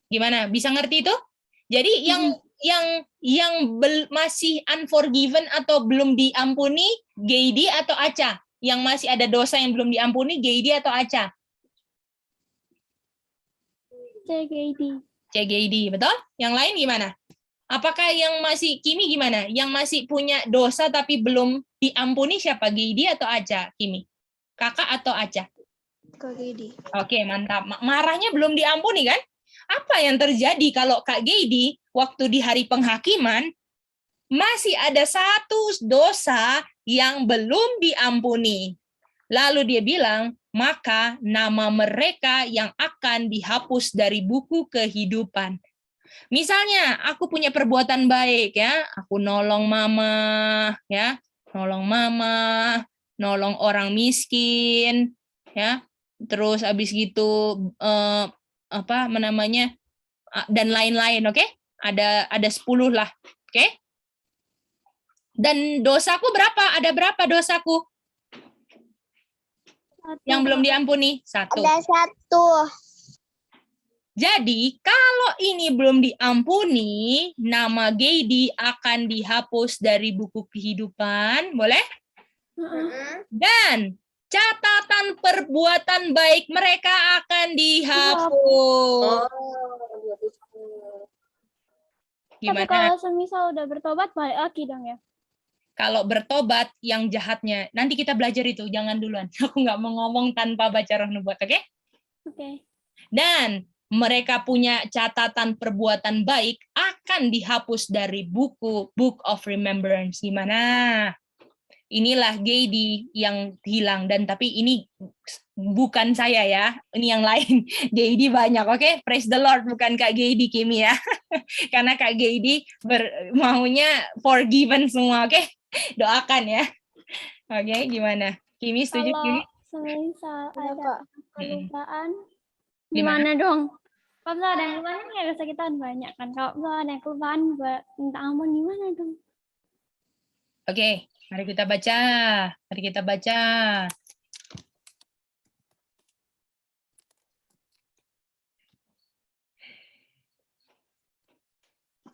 Gimana? Bisa ngerti itu? Jadi masih unforgiven atau belum diampuni, Geidi atau Aca? Yang masih ada dosa yang belum diampuni, Geidi atau Aca? Geidi, betul? Yang lain gimana? Apakah yang masih, Kimi gimana? Yang masih punya dosa tapi belum diampuni siapa? Geidi atau Aca, Kimi? Kakak atau Aca? Kak Geidi. Oke, mantap. Marahnya belum diampuni kan? Apa yang terjadi kalau Kak Geidi waktu di hari penghakiman masih ada satu dosa yang belum diampuni. Lalu dia bilang, maka nama mereka yang akan dihapus dari buku kehidupan. Misalnya, aku punya perbuatan baik ya, aku nolong mama, ya, nolong orang miskin, ya. Terus habis gitu dan lain-lain, oke? Ada 10 lah, oke? Dan dosaku berapa? Ada berapa dosaku? Yang belum diampuni? 1. Ada 1. Jadi, kalau ini belum diampuni, nama Geidi akan dihapus dari buku kehidupan, boleh? Dan catatan perbuatan baik mereka akan dihapus. Tapi kalau semisal udah bertobat, balik lagi dong ya? Kalau bertobat, yang jahatnya, nanti kita belajar itu, jangan duluan. Aku nggak mau ngomong tanpa baca Roh Nubuat, oke? Oke. Dan mereka punya catatan perbuatan baik akan dihapus dari buku Book of Remembrance. Gimana? Inilah Geidi yang hilang, dan tapi ini bukan saya ya, ini yang lain. Geidi banyak, oke? Praise the Lord, bukan Kak Geidi Kimi ya. Karena Kak Geidi maunya forgiven semua, oke? Doakan ya. Oke, gimana? Kimi setuju, Kimi? Kalau semisal ada kelupaan, gimana dong? Kalau misalnya ada yang kelupaan, ya dosa kita banyak kan. Kalau misalnya ada yang kelupaan, buat minta ampun, gimana dong? Oke, mari kita baca. Mari kita baca.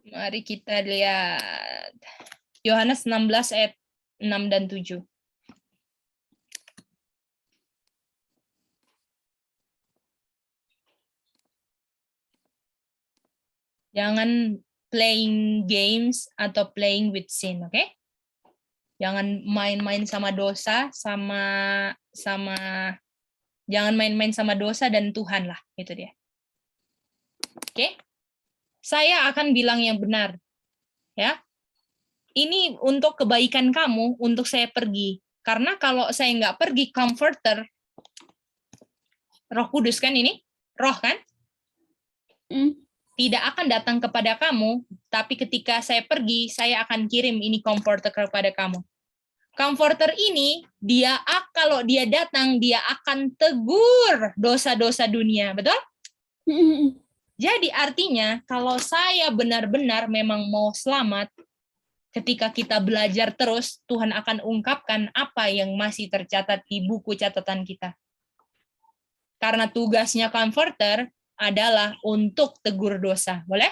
Mari kita lihat. Yohanes 16 ayat 6 dan 7. Jangan playing games atau playing with sin, oke? Jangan main-main sama dosa, jangan main-main sama dosa dan Tuhan lah, itu dia. Oke? Saya akan bilang yang benar. Ya. Ini untuk kebaikan kamu, untuk saya pergi. Karena kalau saya nggak pergi, comforter, Roh Kudus kan ini? Roh kan? Tidak akan datang kepada kamu, tapi ketika saya pergi, saya akan kirim ini comforter kepada kamu. Comforter ini, kalau dia datang, dia akan tegur dosa-dosa dunia, betul? Jadi artinya, kalau saya benar-benar memang mau selamat, ketika kita belajar terus, Tuhan akan ungkapkan apa yang masih tercatat di buku catatan kita. Karena tugasnya comforter adalah untuk tegur dosa. Boleh?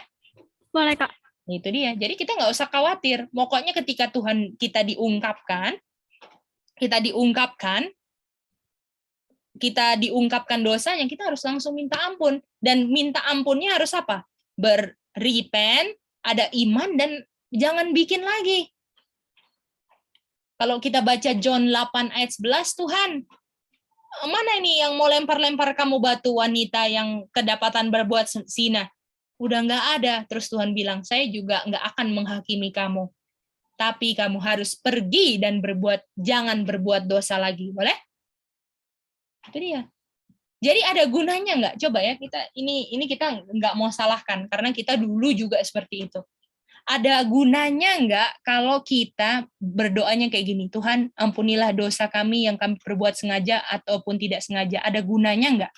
Boleh, Kak. Itu dia. Jadi kita nggak usah khawatir. Pokoknya ketika Tuhan kita diungkapkan dosanya, kita harus langsung minta ampun. Dan minta ampunnya harus apa? Berrepent, ada iman, dan jangan bikin lagi. Kalau kita baca John 8 ayat 11, Tuhan, mana ini yang mau lempar-lempar kamu batu, wanita yang kedapatan berbuat zina? Udah nggak ada. Terus Tuhan bilang, saya juga nggak akan menghakimi kamu. Tapi kamu harus pergi dan jangan berbuat dosa lagi. Boleh? Itu dia. Jadi ada gunanya nggak? Coba ya ini kita nggak mau salahkan karena kita dulu juga seperti itu. Ada gunanya nggak kalau kita berdoanya kayak gini, Tuhan ampunilah dosa kami yang kami perbuat sengaja ataupun tidak sengaja. Ada gunanya nggak?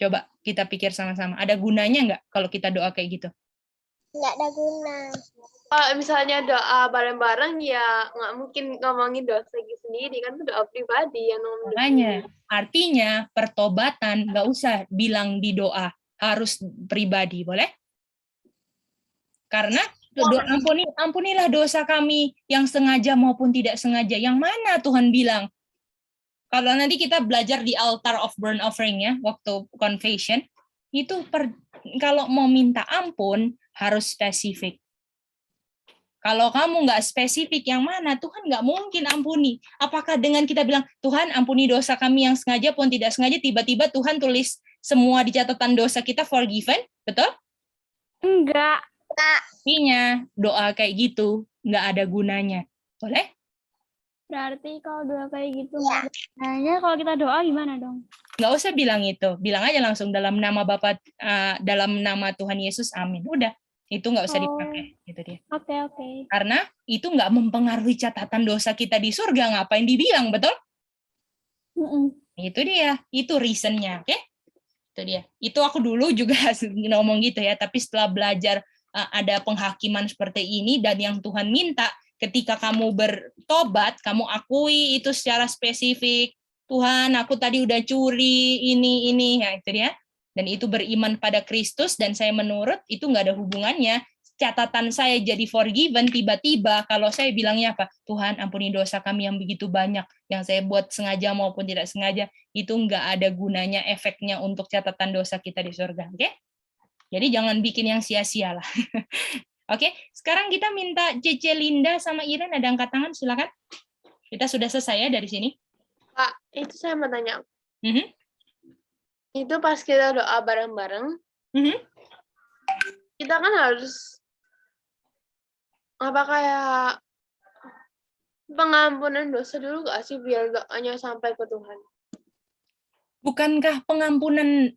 Coba kita pikir sama-sama. Ada gunanya nggak kalau kita doa kayak gitu? Nggak ada guna. Kalau misalnya doa bareng-bareng ya nggak mungkin ngomongin dosa sendiri kan, itu doa pribadi yang ngomongin. Makanya, artinya pertobatan nggak usah bilang di doa, harus pribadi, boleh? Karena ampunilah dosa kami yang sengaja maupun tidak sengaja. Yang mana Tuhan bilang? Kalau nanti kita belajar di altar of burnt offering ya, waktu confession, itu kalau mau minta ampun harus spesifik. Kalau kamu nggak spesifik yang mana, Tuhan nggak mungkin ampuni. Apakah dengan kita bilang, Tuhan ampuni dosa kami yang sengaja pun tidak sengaja, tiba-tiba Tuhan tulis semua di catatan dosa kita forgiven? Betul? Enggak. Artinya doa kayak gitu nggak ada gunanya. Boleh? Berarti kalau doa kayak gitu, nanya kalau kita doa gimana dong? Nggak usah bilang itu. Bilang aja langsung dalam nama Bapa, dalam nama Tuhan Yesus, amin. Udah. Itu nggak usah dipakai, gitu dia. Oke. Karena itu nggak mempengaruhi catatan dosa kita di surga, ngapain dibilang, betul? Itu dia, itu reasonnya, oke? Itu dia. Itu aku dulu juga ngomong gitu ya, tapi setelah belajar ada penghakiman seperti ini dan yang Tuhan minta, ketika kamu bertobat, kamu akui itu secara spesifik. Tuhan, aku tadi udah curi, ini, ya itu dia. Dan itu beriman pada Kristus, dan saya menurut itu nggak ada hubungannya. Catatan saya jadi forgiven, tiba-tiba kalau saya bilangnya apa? Tuhan, ampuni dosa kami yang begitu banyak, yang saya buat sengaja maupun tidak sengaja, itu nggak ada gunanya efeknya untuk catatan dosa kita di surga. Oke? Jadi jangan bikin yang sia-sia lah. Oke, sekarang kita minta Cece, Linda, sama Iren ada angkat tangan, silakan. Kita sudah selesai ya dari sini. Pak, itu saya mau tanya. Itu pas kita doa bareng-bareng, kita kan harus kayak pengampunan dosa dulu gak sih biar doanya sampai ke Tuhan? Bukankah pengampunan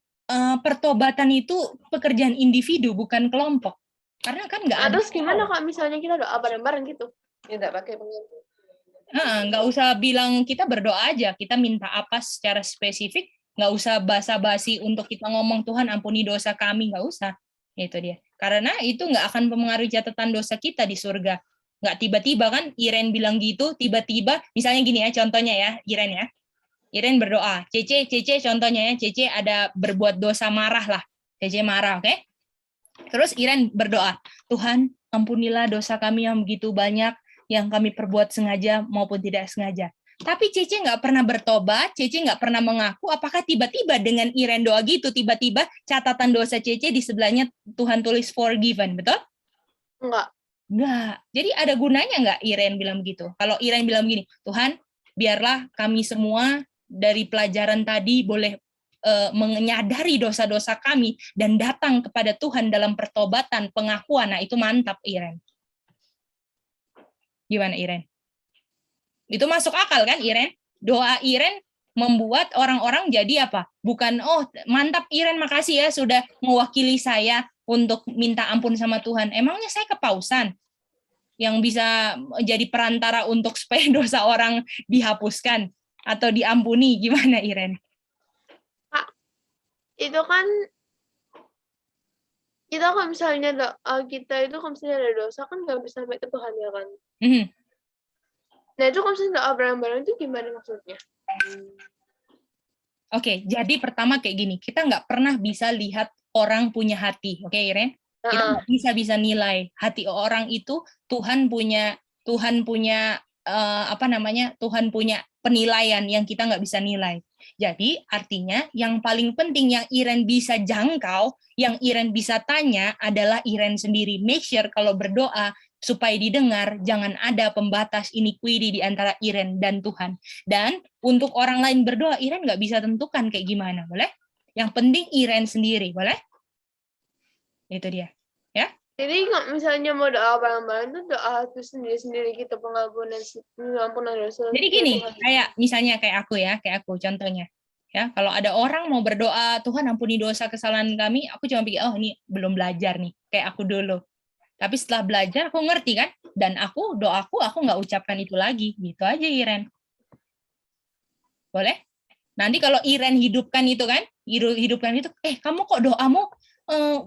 pertobatan itu pekerjaan individu, bukan kelompok? Karena kan nggak ada. Terus gimana kalau misalnya kita doa bareng-bareng gitu? Ya nggak pakai pengampunan. Nggak usah bilang kita berdoa aja, kita minta apa secara spesifik, nggak usah basa-basi untuk kita ngomong Tuhan ampuni dosa kami, nggak usah. Itu dia. Karena itu nggak akan mempengaruhi catatan dosa kita di surga. Nggak tiba-tiba kan Iren bilang gitu, tiba-tiba, misalnya gini ya, contohnya ya, Iren ya. Iren berdoa, Cece contohnya ya, Cece ada berbuat dosa marah lah. Cece marah, oke? Terus Iren berdoa, Tuhan ampunilah dosa kami yang begitu banyak, yang kami perbuat sengaja maupun tidak sengaja. Tapi Cece nggak pernah bertobat, Cece nggak pernah mengaku, apakah tiba-tiba dengan Iren doa gitu, tiba-tiba catatan dosa Cece di sebelahnya Tuhan tulis forgiven, betul? Enggak. Enggak. Jadi ada gunanya nggak Iren bilang begitu? Kalau Iren bilang begini, Tuhan biarlah kami semua dari pelajaran tadi boleh menyadari dosa-dosa kami dan datang kepada Tuhan dalam pertobatan, pengakuan. Nah, itu mantap, Iren. Gimana, Iren? Itu masuk akal kan, Iren? Doa Iren membuat orang-orang jadi apa? Bukan, oh mantap Iren, makasih ya sudah mewakili saya untuk minta ampun sama Tuhan. Emangnya saya kepausan yang bisa jadi perantara untuk supaya dosa orang dihapuskan atau diampuni? Gimana, Iren? Itu kan kita kalau misalnya doa kita itu kalau misalnya ada dosa kan nggak bisa sampai ke Tuhan ya kan. Nah itu kalau misalnya doa bareng-bareng itu gimana maksudnya? Oke, jadi pertama kayak gini, kita nggak pernah bisa lihat orang punya hati, oke Iren? Kita nggak bisa nilai hati orang itu. Tuhan punya Tuhan punya penilaian yang kita nggak bisa nilai. Jadi artinya yang paling penting yang Iren bisa jangkau, yang Iren bisa tanya adalah Iren sendiri. Make sure kalau berdoa supaya didengar, jangan ada pembatas iniquity di antara Iren dan Tuhan. Dan untuk orang lain berdoa, Iren nggak bisa tentukan kayak gimana, boleh? Yang penting Iren sendiri, boleh? Itu dia. Ya, Jadi kalau misalnya mau doa bareng-bareng tuh doa itu sendiri-sendiri gitu pengampunan dosa. Jadi gini, kayak misalnya kayak aku contohnya. Ya, kalau ada orang mau berdoa, Tuhan ampuni dosa kesalahan kami, aku cuma pikir, oh ini belum belajar nih, kayak aku dulu. Tapi setelah belajar, aku ngerti kan, dan doaku aku nggak ucapkan itu lagi, gitu aja Iren. Boleh? Nanti kalau Iren hidupkan itu kan, kamu kok doamu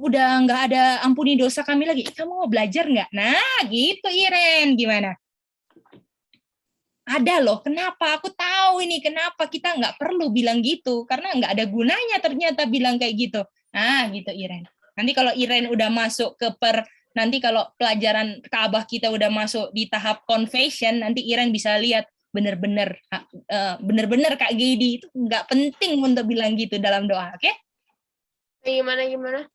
udah nggak ada ampuni dosa kami lagi, kamu mau belajar nggak? Nah, gitu Iren, gimana? Ada loh, kenapa? Aku tahu ini, kenapa kita nggak perlu bilang gitu, karena nggak ada gunanya ternyata bilang kayak gitu. Nah, gitu Iren. Nanti kalau Iren udah masuk nanti kalau pelajaran Ka'bah kita udah masuk di tahap confession, nanti Iren bisa lihat bener-bener Kak Gedi itu nggak penting untuk bilang gitu dalam doa, oke? Gimana?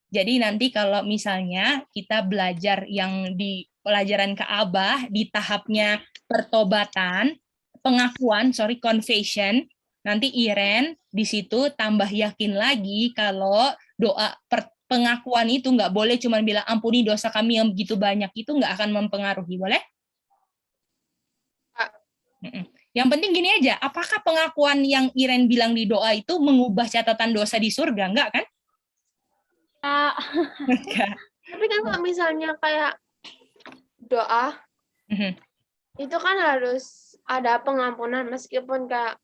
Jadi nanti kalau misalnya kita belajar yang di pelajaran Ka'bah di tahapnya pertobatan, confession, nanti Iren di situ tambah yakin lagi kalau doa pengakuan itu nggak boleh cuma bilang ampuni dosa kami yang begitu banyak, itu nggak akan mempengaruhi, boleh? Yang penting gini aja, apakah pengakuan yang Iren bilang di doa itu mengubah catatan dosa di surga? Enggak kan? Tapi kan kalau misalnya kayak doa, itu kan harus ada pengampunan meskipun kayak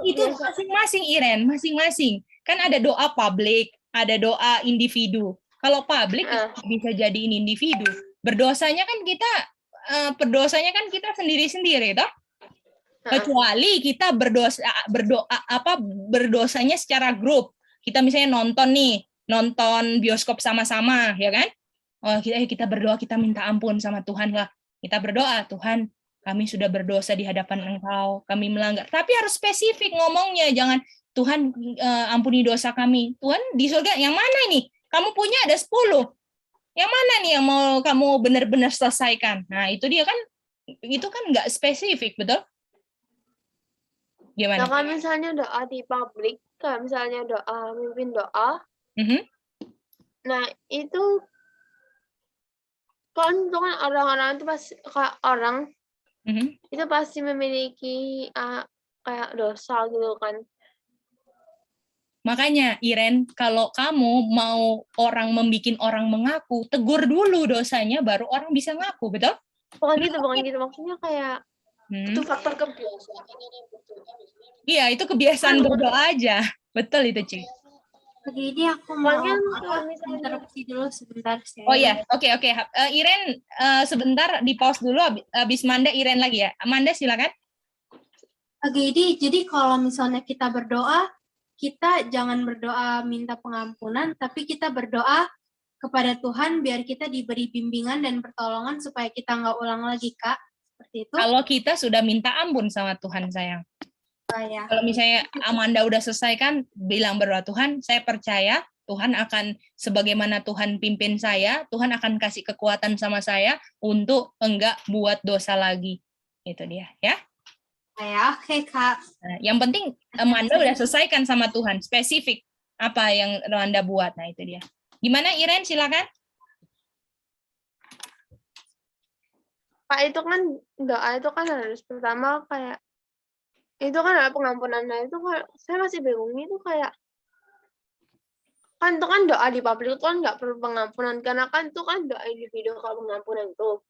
itu masing-masing Iren, masing-masing. Kan ada doa publik, ada doa individu. Kalau publik bisa jadiin individu. Berdosanya kan kita sendiri-sendiri toh. Kecuali kita berdosanya secara grup. Kita misalnya nonton bioskop sama-sama, ya kan? Oh, kita berdoa, kita minta ampun sama Tuhan lah. Kita berdoa, Tuhan, kami sudah berdosa di hadapan Engkau, kami melanggar. Tapi harus spesifik ngomongnya, jangan Tuhan ampuni dosa kami. Tuhan di surga yang mana ini? Kamu punya ada 10. Yang mana nih yang mau kamu benar-benar selesaikan? Nah, itu dia kan, itu kan nggak spesifik, betul? Gimana? Nah, kalau misalnya doa di publik, kalau misalnya doa, mimpin doa, nah itu kan orang-orang itu pasti itu pasti memiliki kayak dosa gitu kan. Makanya Iren, kalau kamu mau membikin orang mengaku, tegur dulu dosanya, baru orang bisa ngaku, betul? Bukan gitu. Maksudnya kayak itu faktor kebiasaan. Iya, itu kebiasaan berdoa aja. Betul itu, Cik. Jadi aku mau interupsi dulu sebentar. Oh ya, oke. Iren, sebentar di pause dulu, habis Manda, Iren lagi ya. Manda, silakan. Jadi kalau misalnya kita berdoa, kita jangan berdoa minta pengampunan, tapi kita berdoa kepada Tuhan biar kita diberi bimbingan dan pertolongan supaya kita nggak ulang lagi, Kak. Seperti itu. Kalau kita sudah minta ampun sama Tuhan, sayang. Ya. Kalau misalnya Amanda udah selesai kan, bilang berdoa, Tuhan, saya percaya Tuhan akan, sebagaimana Tuhan pimpin saya, Tuhan akan kasih kekuatan sama saya untuk enggak buat dosa lagi. Itu dia, ya. Ya, oke, Kak. Nah, yang penting Amanda udah selesaikan sama Tuhan, spesifik apa yang Amanda buat. Nah, itu dia. Gimana Iren, silakan. Pak, itu kan doa itu kan harus pertama kayak itu kan ada pengampunan. Nah, itu kan saya masih bingung itu kayak kan itu kan doa di publik itu kan nggak perlu pengampunan karena kan itu kan doa individu kalau pengampunan itu.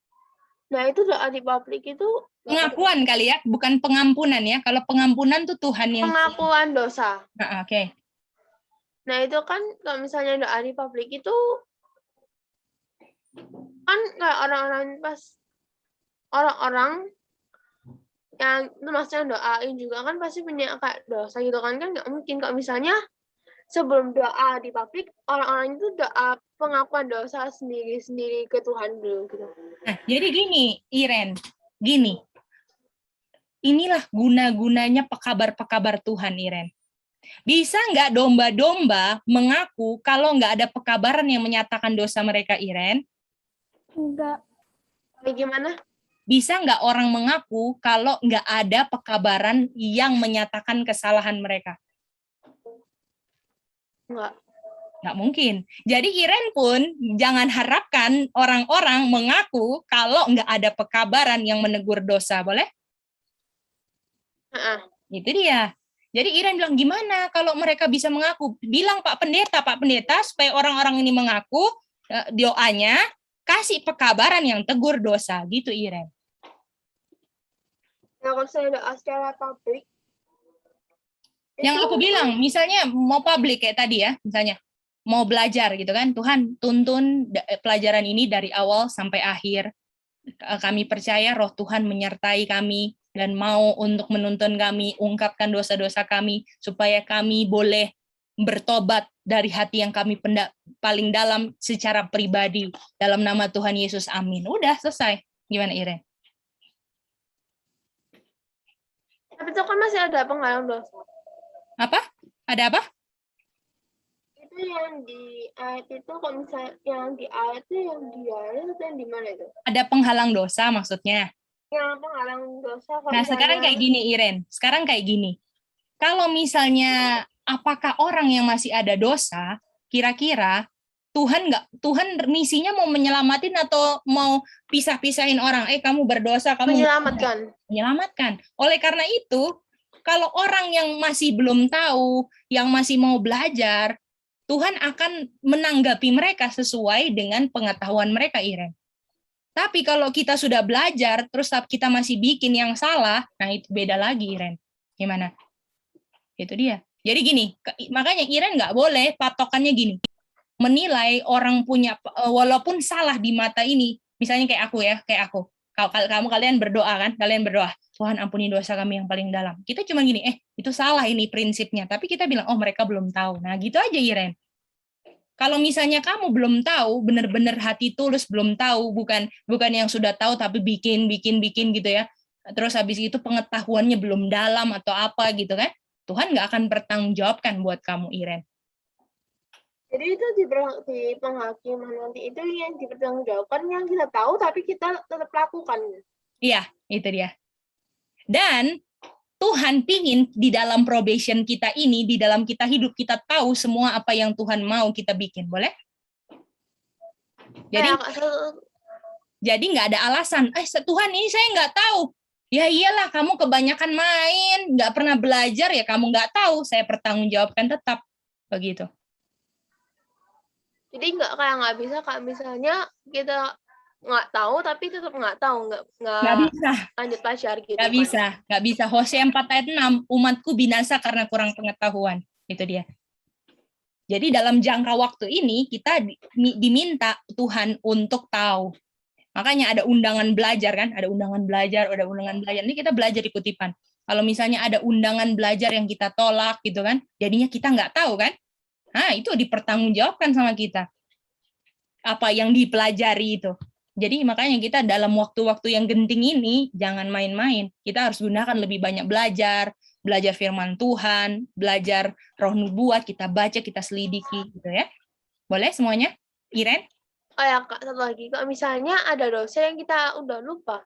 Nah, itu doa di publik itu pengakuan kali ya, bukan pengampunan ya. Kalau pengampunan tuh Tuhan yang pengakuan dosa. Nah, oke. Nah, itu kan kalau misalnya doa di publik itu kan kayak orang-orang yang itu maksudnya doain juga kan pasti punya kayak dosa gitu kan nggak mungkin kalau misalnya sebelum doa di publik orang-orang itu doa pengakuan dosa sendiri-sendiri ke Tuhan dulu gitu. Nah, jadi gini, Iren, gini. Inilah guna-gunanya pekabar-pekabar Tuhan, Iren. Bisa nggak domba-domba mengaku kalau nggak ada pekabaran yang menyatakan dosa mereka, Iren? Enggak. Gimana? Bisa nggak orang mengaku kalau nggak ada pekabaran yang menyatakan kesalahan mereka? Enggak. Nggak mungkin. Jadi Iren pun jangan harapkan orang-orang mengaku kalau nggak ada pekabaran yang menegur dosa, boleh? Itu dia. Jadi Iren bilang, gimana kalau mereka bisa mengaku? Bilang Pak Pendeta, supaya orang-orang ini mengaku, doanya, kasih pekabaran yang tegur dosa. Gitu Iren. Nah, kalau saya doa secara publik, Yang aku bilang, misalnya mau publik kayak tadi ya, misalnya mau belajar gitu kan, Tuhan tuntun pelajaran ini dari awal sampai akhir. Kami percaya roh Tuhan menyertai kami dan mau untuk menuntun kami, ungkapkan dosa-dosa kami, supaya kami boleh bertobat dari hati yang kami paling dalam secara pribadi. Dalam nama Tuhan Yesus, amin. Udah, selesai. Gimana Iren? tapi itu kan masih ada penghalang dosa. Apa? Ada apa? Itu yang di ayat itu, kalau misalnya yang di ayat itu yang di ayat atau yang di mana itu? Ada penghalang dosa maksudnya. Yang penghalang dosa. Kalau Nah, sekarang kayak gini Iren. Sekarang kayak gini. Kalau misalnya apakah orang yang masih ada dosa, kira-kira Tuhan misinya mau menyelamatin atau mau pisah-pisahin orang? Kamu berdosa, kamu menyelamatkan. Oleh karena itu, kalau orang yang masih belum tahu, yang masih mau belajar, Tuhan akan menanggapi mereka sesuai dengan pengetahuan mereka, Iren. Tapi kalau kita sudah belajar, terus kita masih bikin yang salah, nah itu beda lagi, Iren. Gimana? Itu dia. Jadi gini, makanya Iren nggak boleh patokannya gini. Menilai orang punya, walaupun salah di mata ini, misalnya kayak aku. Kalian berdoa kan? Kalian berdoa, Tuhan ampuni dosa kami yang paling dalam. Kita cuma gini, itu salah ini prinsipnya. Tapi kita bilang, oh mereka belum tahu. Nah gitu aja Iren. Kalau misalnya kamu belum tahu, benar-benar hati tulus belum tahu, bukan yang sudah tahu tapi bikin gitu ya. Terus habis itu pengetahuannya belum dalam atau apa gitu kan. Tuhan nggak akan bertanggung jawabkan buat kamu Iren. Jadi itu di penghakiman nanti itu yang dipertanggungjawabkan yang kita tahu tapi kita tetap lakukan. Iya, itu dia. Dan Tuhan pingin di dalam probation kita ini, di dalam kita hidup, kita tahu semua apa yang Tuhan mau kita bikin. Boleh? Jadi nggak ada alasan, Tuhan ini saya nggak tahu. Ya iyalah, kamu kebanyakan main, nggak pernah belajar, ya kamu nggak tahu, saya pertanggungjawabkan tetap. Begitu. Jadi nggak bisa Kak, misalnya kita nggak tahu tapi tetap nggak tahu, nggak bisa lanjut belajar gitu. Nggak bisa. Hosea 4 ayat 6, umatku binasa karena kurang pengetahuan. Itu dia. Jadi dalam jangka waktu ini kita diminta Tuhan untuk tahu. Makanya ada undangan belajar kan, ada undangan belajar. Ini kita belajar di kutipan. Kalau misalnya ada undangan belajar yang kita tolak gitu kan, jadinya kita nggak tahu kan. Nah, itu dipertanggungjawabkan sama kita. Apa yang dipelajari itu. Jadi makanya kita dalam waktu-waktu yang genting ini jangan main-main. Kita harus gunakan lebih banyak belajar firman Tuhan, belajar roh nubuat, kita baca, kita selidiki gitu ya. Boleh semuanya? Iren? Oh ya Kak, satu lagi. Kalau misalnya ada dosa yang kita udah lupa.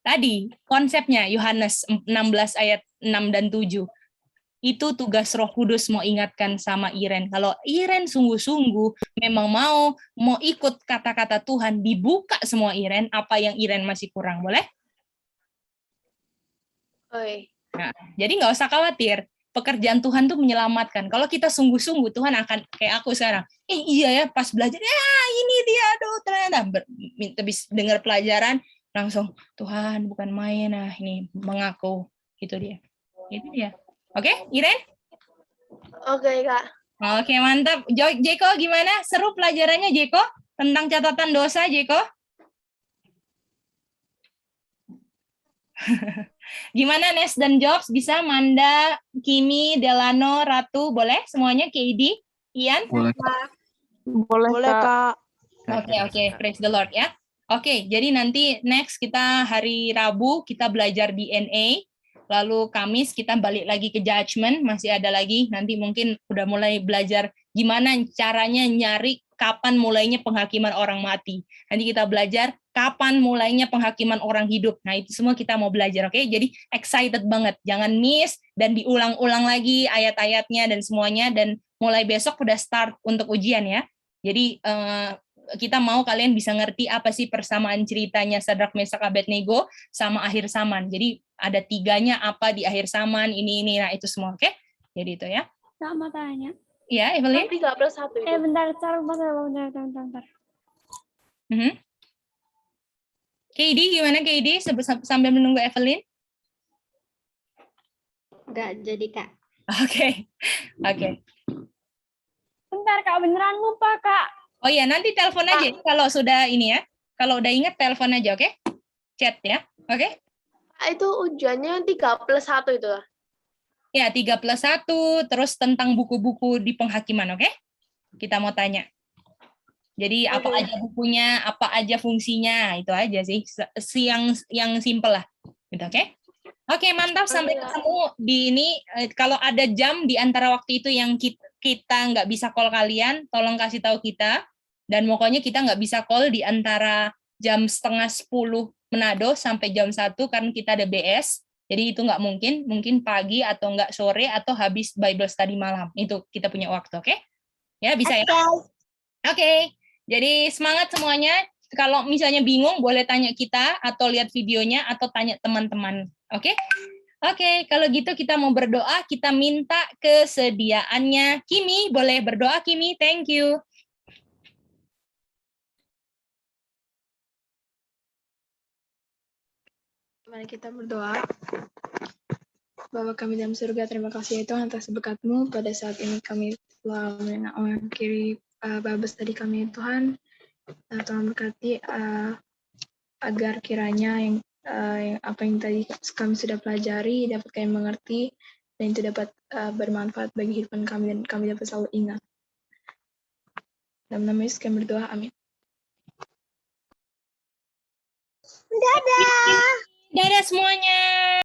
Tadi konsepnya Yohanes 16 ayat 6 dan 7. Itu tugas Roh Kudus mau ingatkan sama Iren. Kalau Iren sungguh-sungguh memang mau ikut kata-kata Tuhan, dibuka semua Iren, apa yang Iren masih kurang, boleh? Nah, jadi nggak usah khawatir. Pekerjaan Tuhan tuh menyelamatkan. Kalau kita sungguh-sungguh, Tuhan akan kayak aku sekarang. Iya ya, pas belajar, ini dia, ternyata habis dengar pelajaran, langsung Tuhan bukan main, ini mengaku, gitu dia. Itu dia. Oke, Iren? Oke, Kak. Oke, mantap. Jeko, gimana? Seru pelajarannya, Jeko? Tentang catatan dosa, Jeko? Gimana, Nes dan Jobs? Bisa? Manda, Kimi, Delano, Ratu, boleh? Semuanya, KD, Ian? Boleh. Boleh, Kak. Oke. Praise the Lord, ya. Oke, jadi nanti next kita hari Rabu, kita belajar DNA. Lalu Kamis kita balik lagi ke judgment, masih ada lagi, nanti mungkin udah mulai belajar gimana caranya nyari kapan mulainya penghakiman orang mati. Nanti kita belajar kapan mulainya penghakiman orang hidup. Nah itu semua kita mau belajar, oke? Jadi excited banget, jangan miss dan diulang-ulang lagi ayat-ayatnya dan semuanya, dan mulai besok udah start untuk ujian ya. Jadi kita mau kalian bisa ngerti apa sih persamaan ceritanya Sadrak, Mesak, Abednego sama akhir zaman. Jadi ada 3-nya apa di akhir zaman, ini, nah itu semua, oke? Jadi itu ya. Kak mau tanya. Iya, Evelyn? 3+1 itu. Bentar, bentar. KD, gimana KD? Sambil menunggu Evelyn? Enggak jadi, Kak. Oke. Bentar Kak, beneran lupa Kak. Oh iya, nanti telepon aja kalau sudah ini ya. Kalau udah ingat telepon aja, oke? Chat ya, oke? Itu ujiannya 3+1 itu. Ya, 3+1, terus tentang buku-buku di penghakiman, oke? Kita mau tanya. Jadi apa aja bukunya, apa aja fungsinya, itu aja sih. Yang simple lah. Gitu, oke? Oke, mantap. Sampai ketemu di ini. Kalau ada jam di antara waktu itu yang kita nggak bisa call kalian, tolong kasih tahu kita. Dan pokoknya kita nggak bisa call di antara jam 9:30 Manado sampai jam 1 karena kita ada BS. Jadi itu nggak mungkin pagi atau nggak sore atau habis Bible study malam. Itu kita punya waktu, oke? Ya, bisa ya? Oke. Jadi semangat semuanya. Kalau misalnya bingung, boleh tanya kita atau lihat videonya atau tanya teman-teman. Oke? Oke, kalau gitu kita mau berdoa, kita minta kesediaannya. Kimi, boleh berdoa Kimi? Thank you. Mari kita berdoa. Bapa kami dalam surga, terima kasih ya Tuhan atas berkat-Mu. Pada saat ini kami telah mengakhiri Bible study kami Tuhan. Tuhan berkati agar kiranya yang apa yang tadi kami sudah pelajari dapat kami mengerti dan itu dapat bermanfaat bagi kehidupan kami dan kami dapat selalu ingat. Dalam nama Yesus kami berdoa, amin. Dadah. Dadah semuanya.